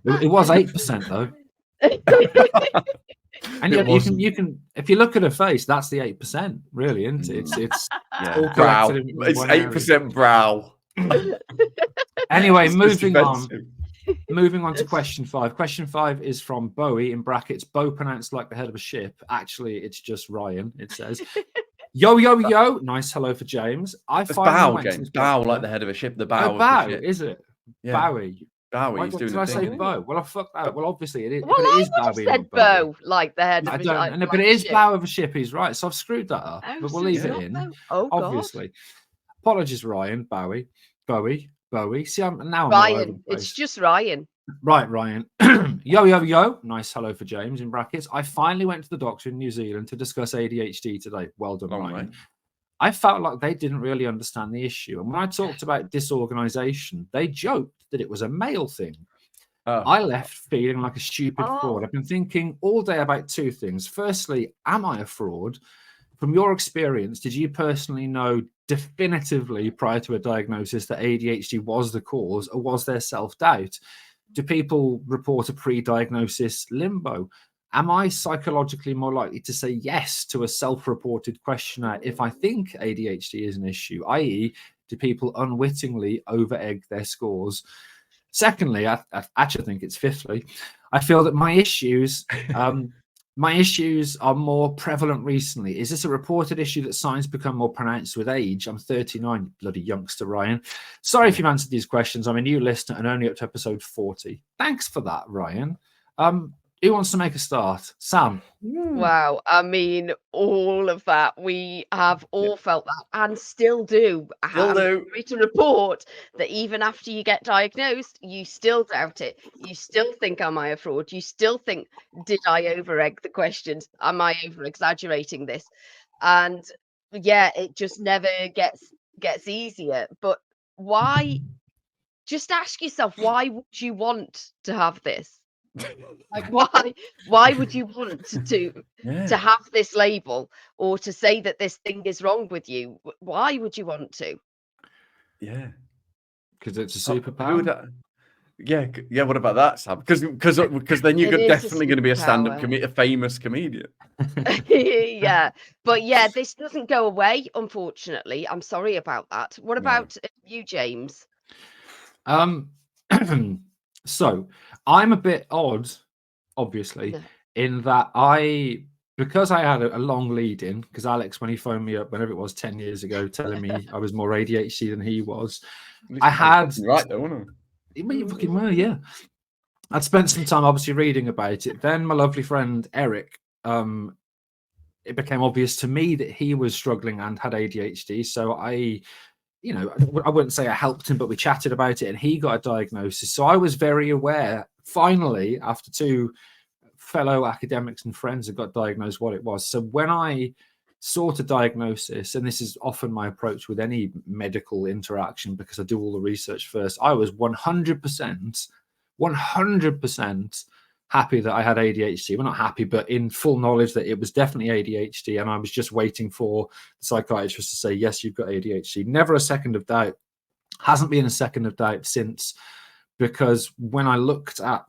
It was 8% though. And you can if you look at her face, that's the 8%, really, isn't it? It's all brow. It's 8% brow. Anyway, moving on to question 5. Question 5 is from Bowie, in brackets, Bo pronounced like the head of a ship. Actually, it's just Ryan, it says. Yo, yo, yo. Nice hello for James. Bow, James. Bow like the head of a ship. The bow. Oh, bow, of the ship. Is it? Yeah. Bowie. Bowie. Did I say Bow? Well, I fucked that. Well, obviously it is. Well, it is I would Bowie. have said Bow, like the head of I a don't, ship. but it is bow of a ship. He's right. So I've screwed that up. Oh, but so we'll leave it's it in. not Bow. Oh, obviously. Apologies, Ryan. Bowie. See, I'm Ryan. It's just Ryan. Right, Ryan. Yo, yo, yo. Nice hello for James, in brackets. I finally went to the doctor in New Zealand to discuss ADHD today. Well done, Ryan. I felt like they didn't really understand the issue. And when I talked about disorganization, they joked that it was a male thing. I left feeling like a stupid fraud. I've been thinking all day about two things. Firstly, am I a fraud? From your experience, did you personally know definitively prior to a diagnosis that ADHD was the cause, or was there self-doubt? Do people report a pre-diagnosis limbo? Am I psychologically more likely to say yes to a self-reported questionnaire if I think ADHD is an issue, i.e., do people unwittingly over-egg their scores? Secondly, I actually think it's fifthly, I feel that my issues are more prevalent recently. Is this a reported issue that signs become more pronounced with age? I'm 39, bloody youngster, Ryan. Sorry if you've answered these questions. I'm a new listener and only up to episode 40. Thanks for that, Ryan. Who wants to make a start? Sam. Wow. I mean, all of that. We have all felt that and still do. I'm sorry to report that even after you get diagnosed, you still doubt it. You still think, am I a fraud? You still think, did I over-egg the questions? Am I over-exaggerating this? And yeah, it just never gets easier. But why? Just ask yourself, why would you want to have this? Like why would you want to have this label or to say that this thing is wrong with you? Why would you want to? Yeah, because it's a superpower. Yeah. What about that, Sam? Because then you're definitely going to be a famous comedian. Yeah, but yeah, this doesn't go away, unfortunately. I'm sorry about that. What about you, James? So I'm a bit odd, obviously, in that because I had a long lead in, because Alex, when he phoned me up, whenever it was 10 years ago, telling me I was more ADHD than he was, I had right though, wasn't I? You fucking were, yeah. I'd spent some time obviously reading about it. Then my lovely friend Eric, it became obvious to me that he was struggling and had ADHD. So I wouldn't say I helped him, but we chatted about it and he got a diagnosis. So I was very aware, finally, after two fellow academics and friends had got diagnosed, what it was. So when I sought a diagnosis, and this is often my approach with any medical interaction because I do all the research first, I was 100% happy that I had ADHD. Well, not happy, but in full knowledge that it was definitely ADHD. And I was just waiting for the psychiatrist to say, yes, you've got ADHD. Never a second of doubt. Hasn't been a second of doubt since, because when I looked at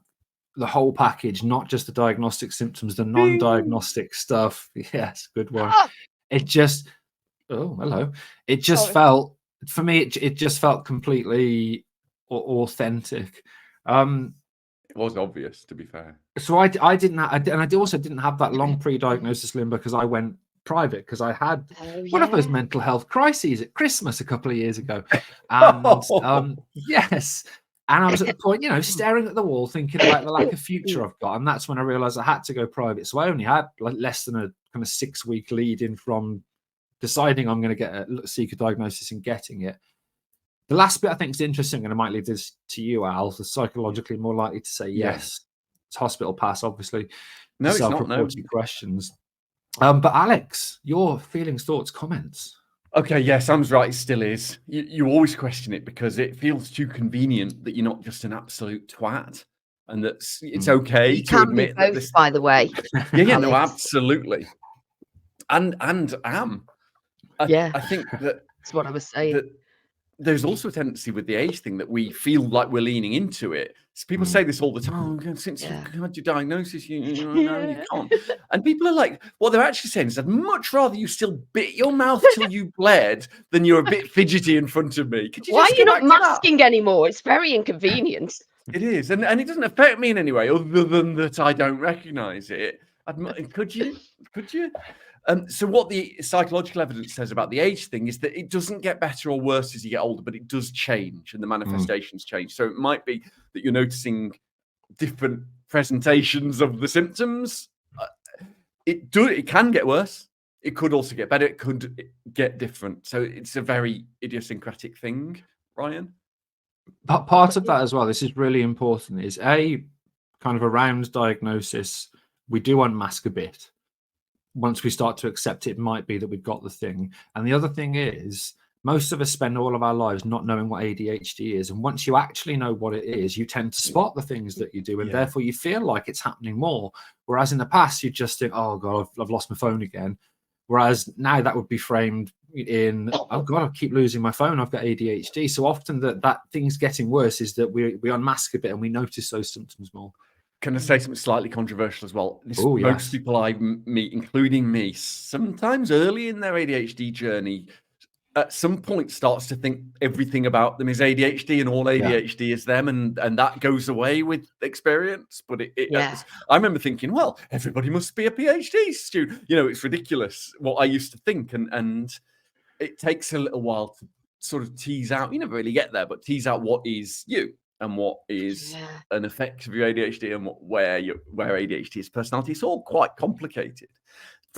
the whole package, not just the diagnostic symptoms, the non-diagnostic stuff. Yes, good one. It just, hello. It just felt, for me, it just felt completely authentic. It was obvious, to be fair. So I didn't have, and I also didn't have that long pre-diagnosis limbo because I went private, because I had one of those mental health crises at Christmas a couple of years ago. And yes, And I was at the point, staring at the wall, thinking about the lack of future I've got. And that's when I realized I had to go private. So I only had less than a kind of 6-week lead in from deciding I'm going to seek a diagnosis and getting it. The last bit I think is interesting, and I might leave this to you, Al, the psychologically more likely to say yes. It's hospital pass, obviously. No, it's not. Self-reported questions. But Alex, your feelings, thoughts, comments. Okay, yeah, Sam's right. It still is. You always question it because it feels too convenient that you're not just an absolute twat, and that it's okay You to can admit be both, that this. by the way. Yeah, no, Alex. absolutely. And am. I think That's what I was saying. that there's also a tendency with the age thing that we feel like we're leaning into it. So people say this all the time. Oh, since you've had your diagnosis, you can't. And people are like, what they're actually saying is, I'd much rather you still bit your mouth till you bled than you're a bit fidgety in front of me. Why are you not masking anymore? It's very inconvenient. It is. And it doesn't affect me in any way other than that I don't recognize it. Could you? So what the psychological evidence says about the age thing is that it doesn't get better or worse as you get older, but it does change and the manifestations change. So it might be that you're noticing different presentations of the symptoms. It can get worse. It could also get better. It could get different. So it's a very idiosyncratic thing, Ryan. But part of that as well, this is really important, is kind of around diagnosis, we do unmask a bit. Once we start to accept it might be that we've got the thing. And the other thing is, most of us spend all of our lives not knowing what ADHD is. And once you actually know what it is, you tend to spot the things that you do. And therefore you feel like it's happening more. Whereas in the past, you just think, oh God, I've lost my phone again. Whereas now that would be framed in, oh God, I keep losing my phone. I've got ADHD. So often that thing's getting worse is that we unmask a bit and we notice those symptoms more. Can I say something slightly controversial as well? Most people I meet, including me, sometimes early in their ADHD journey, at some point starts to think everything about them is ADHD and all ADHD is them, and that goes away with experience. But I remember thinking, well, everybody must be a PhD student. It's ridiculous what I used to think, and it takes a little while to sort of tease out. You never really get there, but tease out what is you. And what is an effect of your ADHD and where ADHD is personality. It's all quite complicated.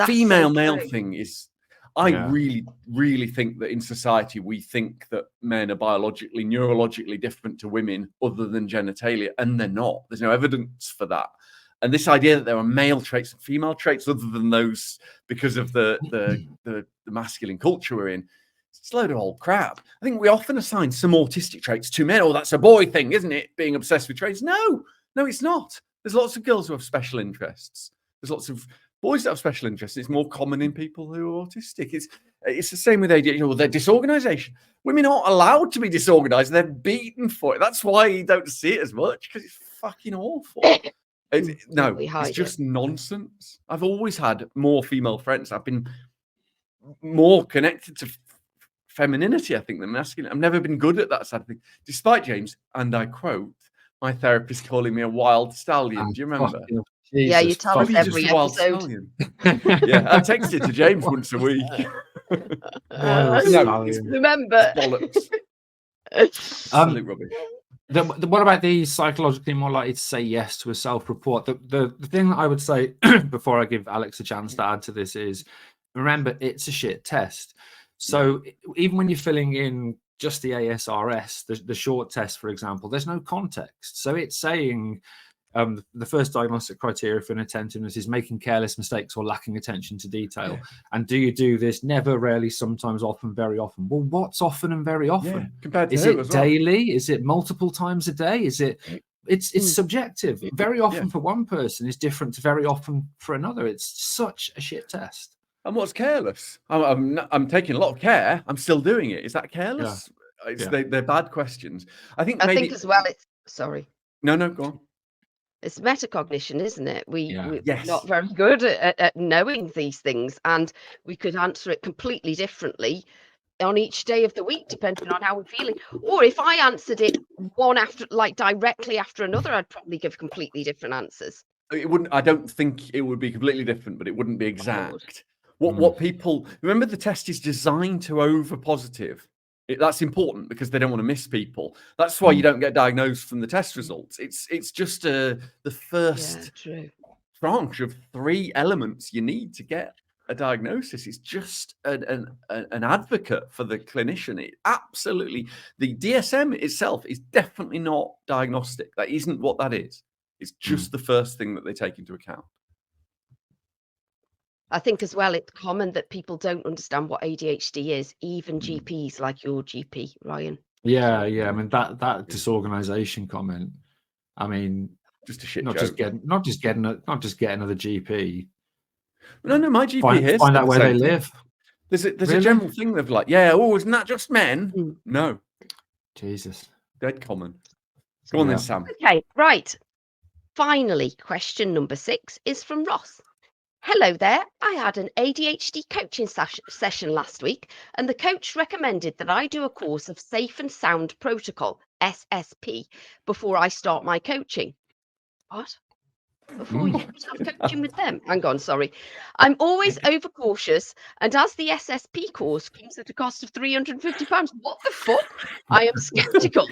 Female-male thing is, I really, really think that in society, we think that men are biologically, neurologically different to women other than genitalia, and they're not. There's no evidence for that. And this idea that there are male traits and female traits other than those because of the masculine culture we're in, it's a load of old crap. I think we often assign some autistic traits to men. Oh, that's a boy thing, isn't it? Being obsessed with traits. No, it's not. There's lots of girls who have special interests. There's lots of boys that have special interests. It's more common in people who are autistic. It's the same with ADHD. Well, their disorganization. Women aren't allowed to be disorganized. They're beaten for it. That's why you don't see it as much, because it's fucking awful. It's just nonsense. I've always had more female friends. I've been more connected to femininity, I think, than masculine. I've never been good at that side of thing, despite James, and I quote, my therapist calling me a wild stallion. Do you remember? Yeah, you tell us every episode. Yeah, I texted to James once a week. Remember. Bollocks. Absolute rubbish. What about the psychologically more likely to say yes to a self-report? The thing that I would say before I give Alex a chance to add to this is, remember, it's a shit test. So even when you're filling in just the ASRS, the short test, for example, there's no context. So it's saying the first diagnostic criteria for inattentiveness is making careless mistakes or lacking attention to detail. Yeah. And do you do this? Never, rarely, sometimes, often, very often. Well, what's often and very often? Compared to is it daily? Is it multiple times a day? Is it? It's subjective. Very often for one person is different to very often for another. It's such a shit test. And what's careless? I'm taking a lot of care. I'm still doing it. Is that careless? Yeah. They're bad questions. I think as well. It's sorry. No, go on. It's metacognition, isn't it? We're not very good at knowing these things, and we could answer it completely differently on each day of the week, depending on how we're feeling. Or if I answered it one after, like directly after another, I'd probably give completely different answers. It wouldn't. I don't think it would be completely different, but it wouldn't be exact. What people remember, the test is designed to over positive. That's important because they don't want to miss people. That's why you don't get diagnosed from the test results. It's just the first tranche of 3 elements you need to get a diagnosis. It's just an advocate for the clinician. It absolutely, the DSM itself is definitely not diagnostic. That isn't what that is. It's just the first thing that they take into account. I think as well, it's common that people don't understand what ADHD is, even GPs like your GP, Ryan. Yeah. I mean, that disorganization comment. I mean, just a shit not joke. Not just get another GP. No, my GP here. Find out where they live. There's a general thing of like, isn't that just men? No. Jesus. Dead common. Go on then, Sam. Okay, right. Finally, question number 6 is from Ross. Hello there. I had an ADHD coaching session last week, and the coach recommended that I do a course of Safe and Sound Protocol, SSP, before I start my coaching. What? Before you start coaching with them? Hang on, sorry. I'm always overcautious, and as the SSP course comes at a cost of £350, what the fuck? I am sceptical.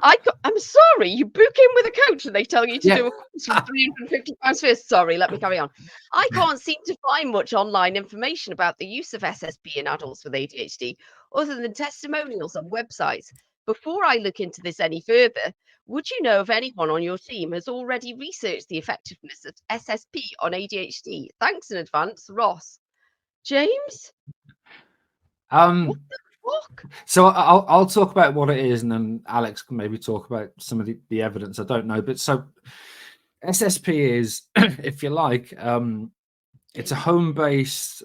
I'm sorry, you book in with a coach and they tell you to do a course for £350 first. Sorry, let me carry on. I can't seem to find much online information about the use of SSP in adults with ADHD other than testimonials on websites. Before I look into this any further, would you know if anyone on your team has already researched the effectiveness of SSP on ADHD? Thanks in advance, Ross. James? What the fuck? So I'll talk about what it is, and then Alex can maybe talk about some of the evidence. I don't know, but so SSP is, if you like, it's a home-based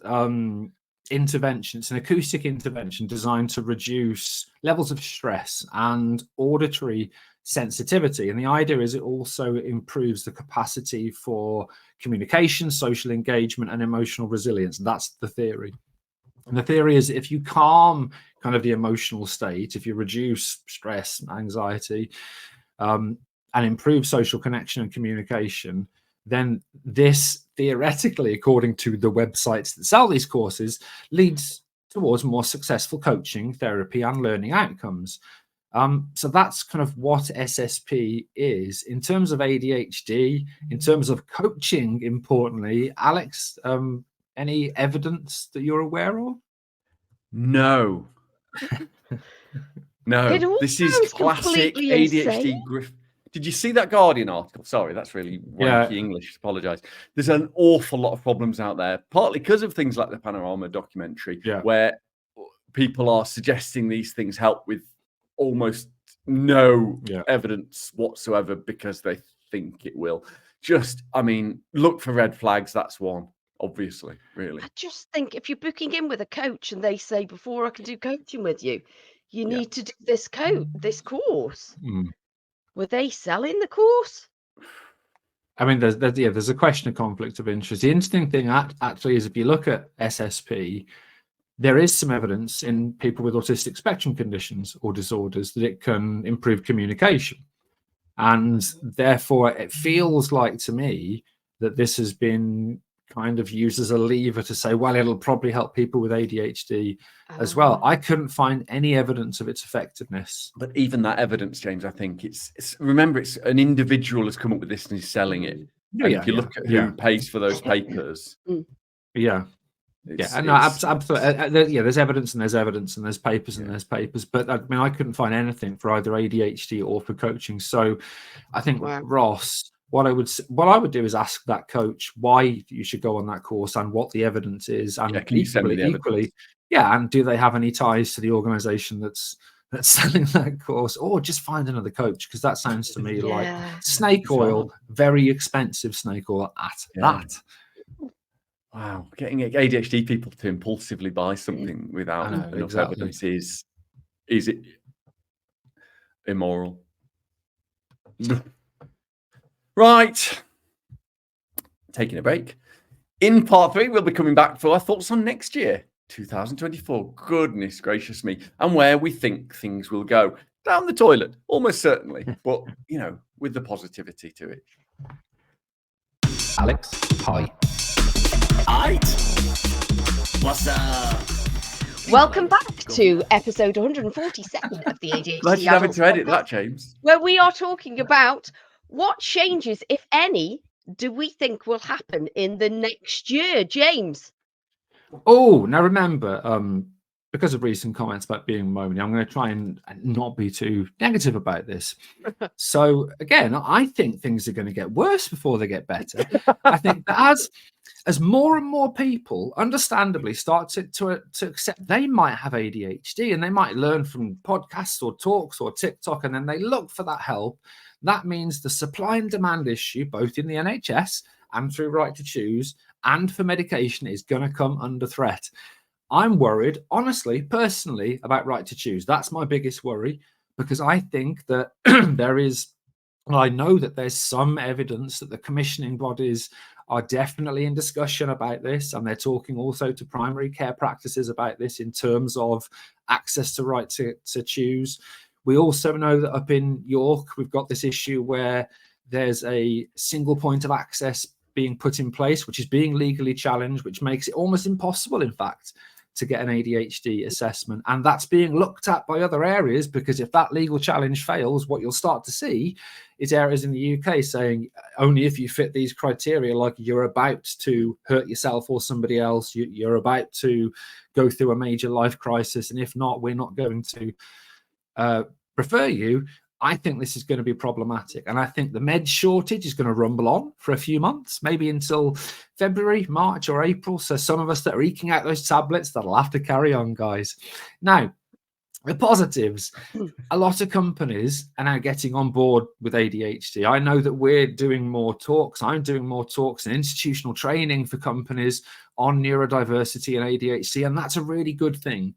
intervention. It's an acoustic intervention designed to reduce levels of stress and auditory sensitivity. And the idea is it also improves the capacity for communication, social engagement, and emotional resilience. That's the theory. And the theory is if you calm kind of the emotional state, if you reduce stress, anxiety, and improve social connection and communication, then this theoretically, according to the websites that sell these courses, leads towards more successful coaching, therapy, and learning outcomes. So that's kind of what SSP is. In terms of ADHD, in terms of coaching, importantly, Alex, any evidence that you're aware of? No. No, this is classic ADHD grift. Did you see that Guardian article? Sorry, that's really wanky English. Apologise. There's an awful lot of problems out there, partly because of things like the Panorama documentary, where people are suggesting these things help with almost no evidence whatsoever because they think it will. Just, I mean, look for red flags. That's one, obviously, really. I just think if you're booking in with a coach and they say, before I can do coaching with you, you need to do this course. Were they selling the course? I mean, there's a question of conflict of interest. The interesting thing actually is if you look at SSP, there is some evidence in people with autistic spectrum conditions or disorders that it can improve communication. And therefore, it feels like to me that this has been kind of used as a lever to say, well, it'll probably help people with ADHD as well. I couldn't find any evidence of its effectiveness. But even that evidence, James, I think it's remember, it's an individual has come up with this and is selling it. If you look at who pays for those papers. Absolutely. There's evidence and there's evidence and there's papers and there's papers. But I mean, I couldn't find anything for either ADHD or for coaching. So I think Ross, what I would do is ask that coach why you should go on that course and what the evidence is, and equally, and do they have any ties to the organization that's selling that course, or just find another coach, because that sounds to me like snake oil, very expensive snake oil at that. Wow, getting ADHD people to impulsively buy something without enough evidence is it immoral? Right, taking a break. In part 3, we'll be coming back for our thoughts on next year, 2024. Goodness gracious me, and where we think things will go. Down the toilet, almost certainly, but you know, with the positivity to it. Alex, hi. Aight. What's up? Welcome back to episode 147 of the ADHD Imagine having Adults to edit Podcast, that, James. where we are talking about what changes, if any, do we think will happen in the next year, James? Oh, now remember, because of recent comments about being moany, I'm going to try and not be too negative about this. So again, I think things are going to get worse before they get better. I think that as more and more people understandably start to accept they might have ADHD and they might learn from podcasts or talks or TikTok, and then they look for that help, that means the supply and demand issue, both in the NHS and through Right to Choose and for medication, is going to come under threat. I'm worried, honestly, personally, about Right to Choose. That's my biggest worry, because I think that I know that there's some evidence that the commissioning bodies are definitely in discussion about this, and they're talking also to primary care practices about this in terms of access to Right to Choose. We also know that up in York, we've got this issue where there's a single point of access being put in place, which is being legally challenged, which makes it almost impossible, in fact, to get an ADHD assessment. And that's being looked at by other areas, because if that legal challenge fails, what you'll start to see is areas in the UK saying only if you fit these criteria, like you're about to hurt yourself or somebody else, you're about to go through a major life crisis, and if not, we're not going to prefer you. I think this is going to be problematic. And I think the med shortage is going to rumble on for a few months, maybe until February, March or April. So some of us that are eking out those tablets, that'll have to carry on, guys. Now, the positives, a lot of companies are now getting on board with ADHD. I know that we're doing more talks. I'm doing more talks and institutional training for companies on neurodiversity and ADHD. And that's a really good thing.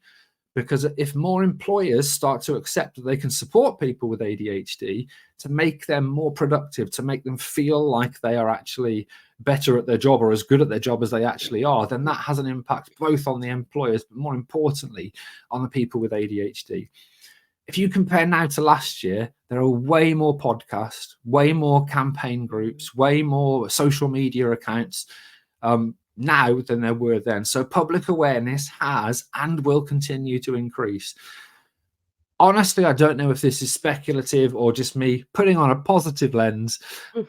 Because if more employers start to accept that they can support people with ADHD to make them more productive, to make them feel like they are actually better at their job or as good at their job as they actually are, then that has an impact both on the employers, but more importantly, on the people with ADHD. If you compare now to last year, there are way more podcasts, way more campaign groups, way more social media accounts now than there were then. So public awareness has and will continue to increase. Honestly, I don't know if this is speculative or just me putting on a positive lens.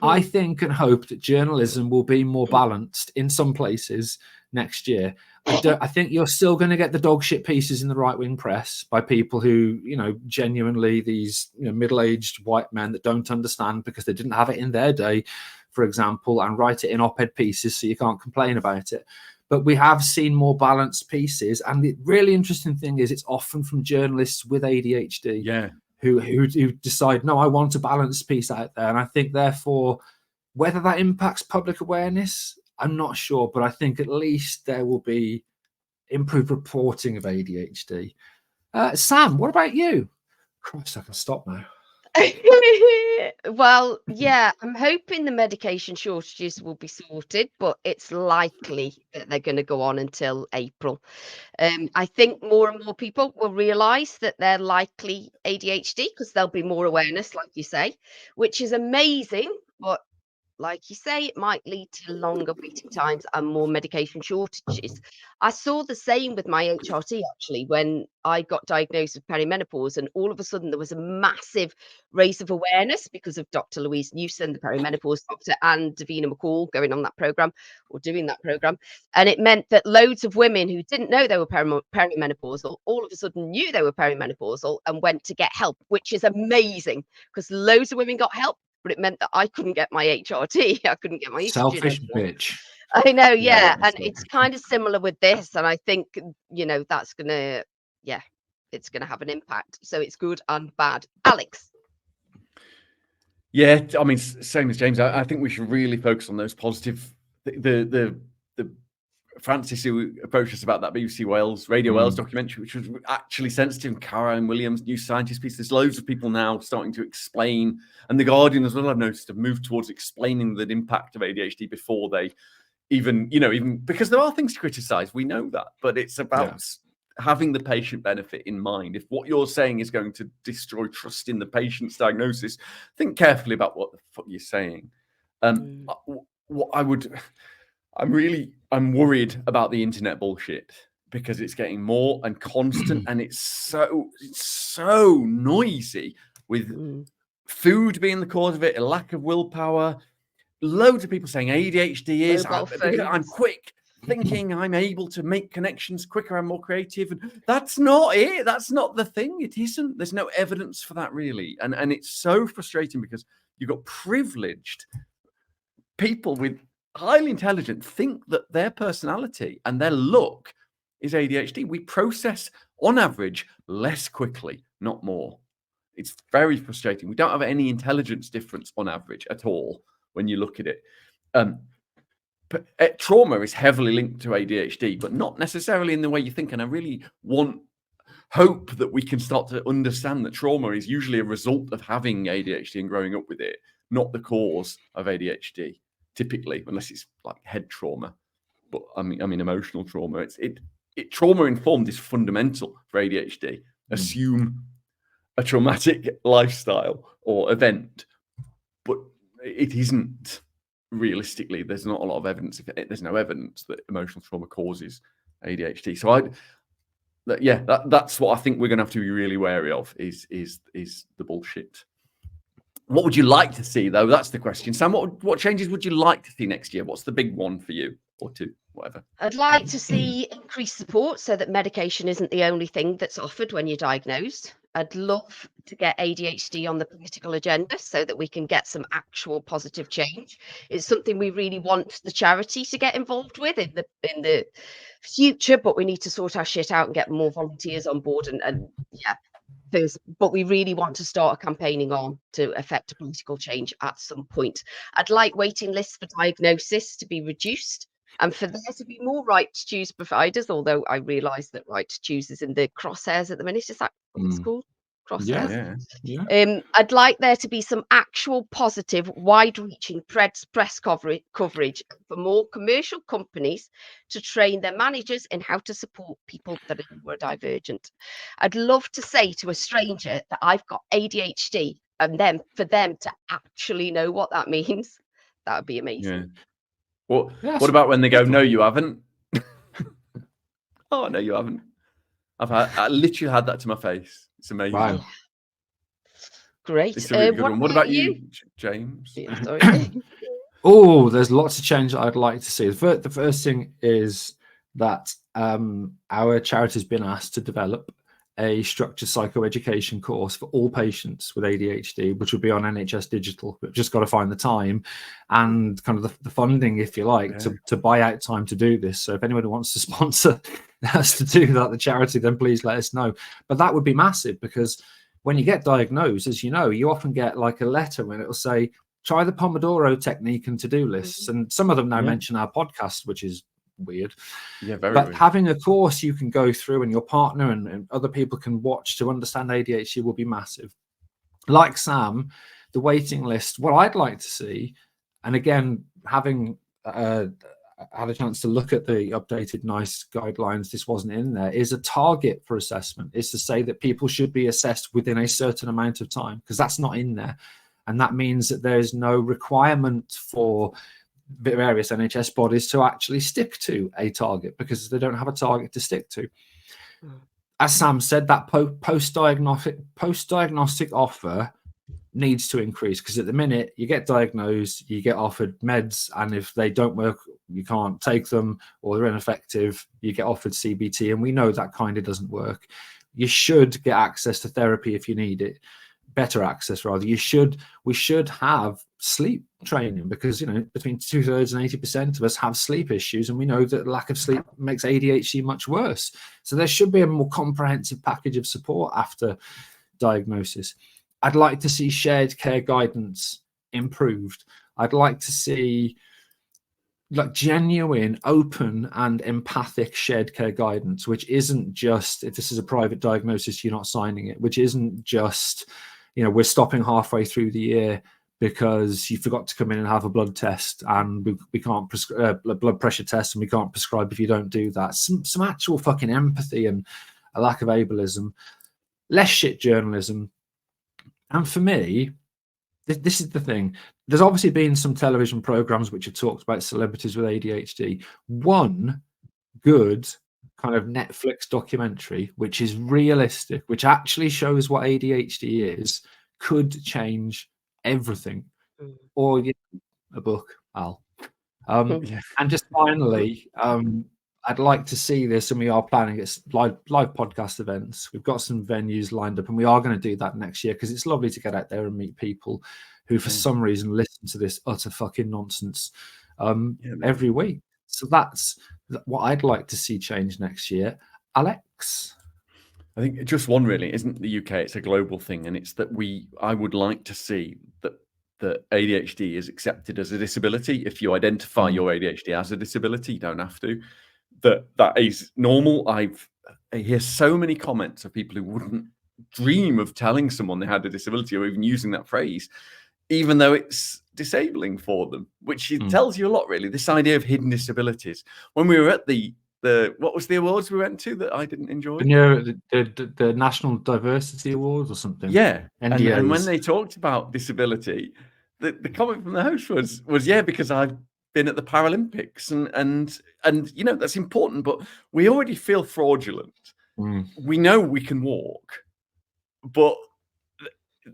I think and hope that journalism will be more balanced in some places next year. I think you're still going to get the dog shit pieces in the right-wing press by people who, genuinely these middle-aged white men that don't understand because they didn't have it in their day, for example, and write it in op-ed pieces so you can't complain about it. But we have seen more balanced pieces. And the really interesting thing is it's often from journalists with ADHD who decide, no, I want a balanced piece out there. And I think, therefore, whether that impacts public awareness, I'm not sure. But I think at least there will be improved reporting of ADHD. Sam, what about you? Christ, I can stop now. Well, yeah, I'm hoping the medication shortages will be sorted, but it's likely that they're going to go on until April. I think more and more people will realise that they're likely ADHD because there'll be more awareness, like you say, which is amazing. But like you say, it might lead to longer waiting times and more medication shortages. I saw the same with my HRT, actually, when I got diagnosed with perimenopause, and all of a sudden there was a massive raise of awareness because of Dr. Louise Newson, the perimenopause doctor, and Davina McCall going on that programme or doing that programme. And it meant that loads of women who didn't know they were perimenopausal all of a sudden knew they were perimenopausal and went to get help, which is amazing because loads of women got help. But it meant that I couldn't get my HRT. I couldn't get my estrogen. Selfish bitch. I know, yeah. And it's kind of similar with this. And I think, that's going to, it's going to have an impact. So it's good and bad. Alex. Yeah, I mean, same as James. I think we should really focus on those positive. The Francis, who approached us about that BBC Wales, Radio Wales documentary, which was actually sensitive, and Caroline Williams, New Scientist piece. There's loads of people now starting to explain, and The Guardian as well, I've noticed, have moved towards explaining the impact of ADHD before they even because there are things to criticize. We know that, but it's about having the patient benefit in mind. If what you're saying is going to destroy trust in the patient's diagnosis, think carefully about what the fuck you're saying. I'm worried about the internet bullshit, because it's getting more and constant, and it's so noisy with food being the cause of it, a lack of willpower. Loads of people saying ADHD is because I'm quick thinking, I'm able to make connections quicker, I'm more creative, and that's not it. That's not the thing. It isn't. There's no evidence for that, really, and it's so frustrating because you've got privileged people with highly intelligent think that their personality and their look is ADHD. We process on average less quickly, not more. It's very frustrating. We don't have any intelligence difference on average at all when you look at it. But trauma is heavily linked to ADHD, but not necessarily in the way you think. And I really hope that we can start to understand that trauma is usually a result of having ADHD and growing up with it, not the cause of ADHD, typically, unless it's like head trauma. But I mean emotional trauma. Trauma informed is fundamental for ADHD. Assume a traumatic lifestyle or event, but it isn't. Realistically, there's not a lot of evidence. There's no evidence that emotional trauma causes ADHD. So that's what I think we're going to have to be really wary of is the bullshit. What would you like to see, though? That's the question. Sam, what changes would you like to see next year? What's the big one for you, or two, whatever? I'd like to see increased support so that medication isn't the only thing that's offered when you're diagnosed. I'd love to get ADHD on the political agenda so that we can get some actual positive change. It's something we really want the charity to get involved with in the future, but we need to sort our shit out and get more volunteers on board and but we really want to start campaigning on to affect a political change at some point. I'd like waiting lists for diagnosis to be reduced and for there to be more right to choose providers, although I realise that right to choose is in the crosshairs at the minute. Is that what it's called? Crosshairs? Yeah. I'd like there to be some actual positive, wide-reaching press coverage for more commercial companies to train their managers in how to support people that are neurodivergent. I'd love to say to a stranger that I've got ADHD and then for them to actually know what that means. That would be amazing. What about when they go, no, you haven't? Oh, no, you haven't. I literally had that to my face. It's amazing. Wow. Great. It's a really good one. What about you, James? Yeah, sorry. Oh, there's lots of change that I'd like to see. The first thing is that our charity has been asked to develop a structured psychoeducation course for all patients with ADHD, which will be on NHS Digital. We've just got to find the time and kind of the funding, if you like, to buy out time to do this. So if anyone wants to sponsor us to do that, the charity, then please let us know. But that would be massive because when you get diagnosed, as you know, you often get like a letter when it will say, try the Pomodoro technique and to-do lists. And some of them now mention our podcast, which is weird. Yeah, very but weird. Having a course you can go through and your partner and other people can watch to understand ADHD will be massive. Like Sam, the waiting list, what I'd like to see, and again, having had a chance to look at the updated NICE guidelines, this wasn't in there, is a target for assessment. Is to say that people should be assessed within a certain amount of time, because that's not in there. And that means that there's no requirement for various NHS bodies to actually stick to a target because they don't have a target to stick to. As Sam said, that post-diagnostic offer needs to increase because at the minute you get diagnosed, you get offered meds, and if they don't work, you can't take them or they're ineffective, you get offered CBT, and we know that kind of doesn't work. You should get access to therapy if you need it. Better access, rather. We should have sleep training because, you know, between 2/3 and 80% of us have sleep issues, and we know that lack of sleep makes ADHD much worse. So there should be a more comprehensive package of support after diagnosis. I'd like to see shared care guidance improved. I'd like to see like genuine, open and empathic shared care guidance, which isn't just, if this is a private diagnosis, you're not signing it, which isn't just, you know, we're stopping halfway through the year because you forgot to come in and have a blood test and we can't prescribe a blood pressure test and we can't prescribe if you don't do that. Some actual fucking empathy and a lack of ableism, less shit journalism. And for me, this is the thing. There's obviously been some television programs which have talked about celebrities with ADHD. One good kind of Netflix documentary, which is realistic, which actually shows what ADHD is, could change everything. Or a book, Al. And just finally, I'd like to see this, and we are planning it's live podcast events. We've got some venues lined up, and we are going to do that next year because it's lovely to get out there and meet people who, for some reason, listen to this utter fucking nonsense every week. So that's what I'd like to see change next year. Alex? I think just one really isn't the UK. It's a global thing, and it's that I would like to see that ADHD is accepted as a disability. If you identify your ADHD as a disability, you don't have to. That is normal. I hear so many comments of people who wouldn't dream of telling someone they had a disability or even using that phrase, even though it's disabling for them, which tells you a lot, really. This idea of hidden disabilities. When we were at the what was the awards we went to that I didn't enjoy? The National Diversity Awards or something. Yeah, NDAs. and when they talked about disability, the comment from the host was yeah, because I've been at the Paralympics and you know that's important, but we already feel fraudulent. We know we can walk, but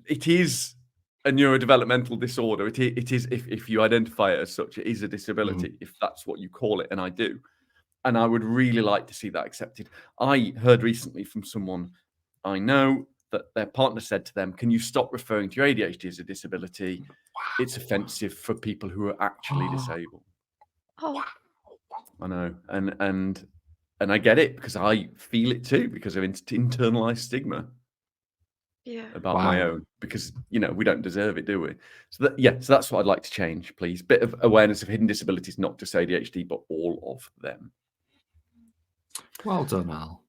it is a neurodevelopmental disorder. It is if you identify it as such, it is a disability if that's what you call it, and I do. And I would really like to see that accepted. I heard recently from someone I know that their partner said to them, "Can you stop referring to your ADHD as a disability? It's offensive for people who are actually disabled." Oh, I know, and I get it because I feel it too because of internalized stigma about my own. Because you know we don't deserve it, do we? So that's what I'd like to change, please. Bit of awareness of hidden disabilities, not just ADHD, but all of them. Well done, Al.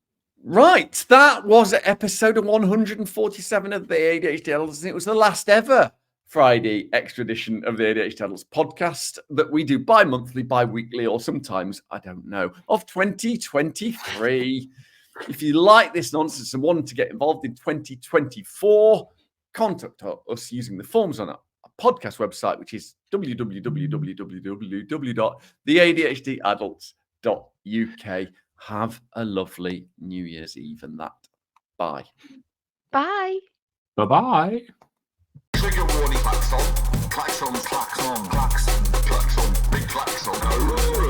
Right, that was episode 147 of the ADHD Adults, and it was the last ever Friday extra edition of the ADHD Adults podcast that we do bi-monthly, bi-weekly, or sometimes, I don't know, of 2023. If you like this nonsense and want to get involved in 2024, contact us using the forms on our podcast website, which is www.theadhdadults.uk. Have a lovely New Year's Eve and that. Bye. bye. Bye-bye. Trigger warning, klaxon, klaxon, klaxon, klaxon, klaxon, big klaxon.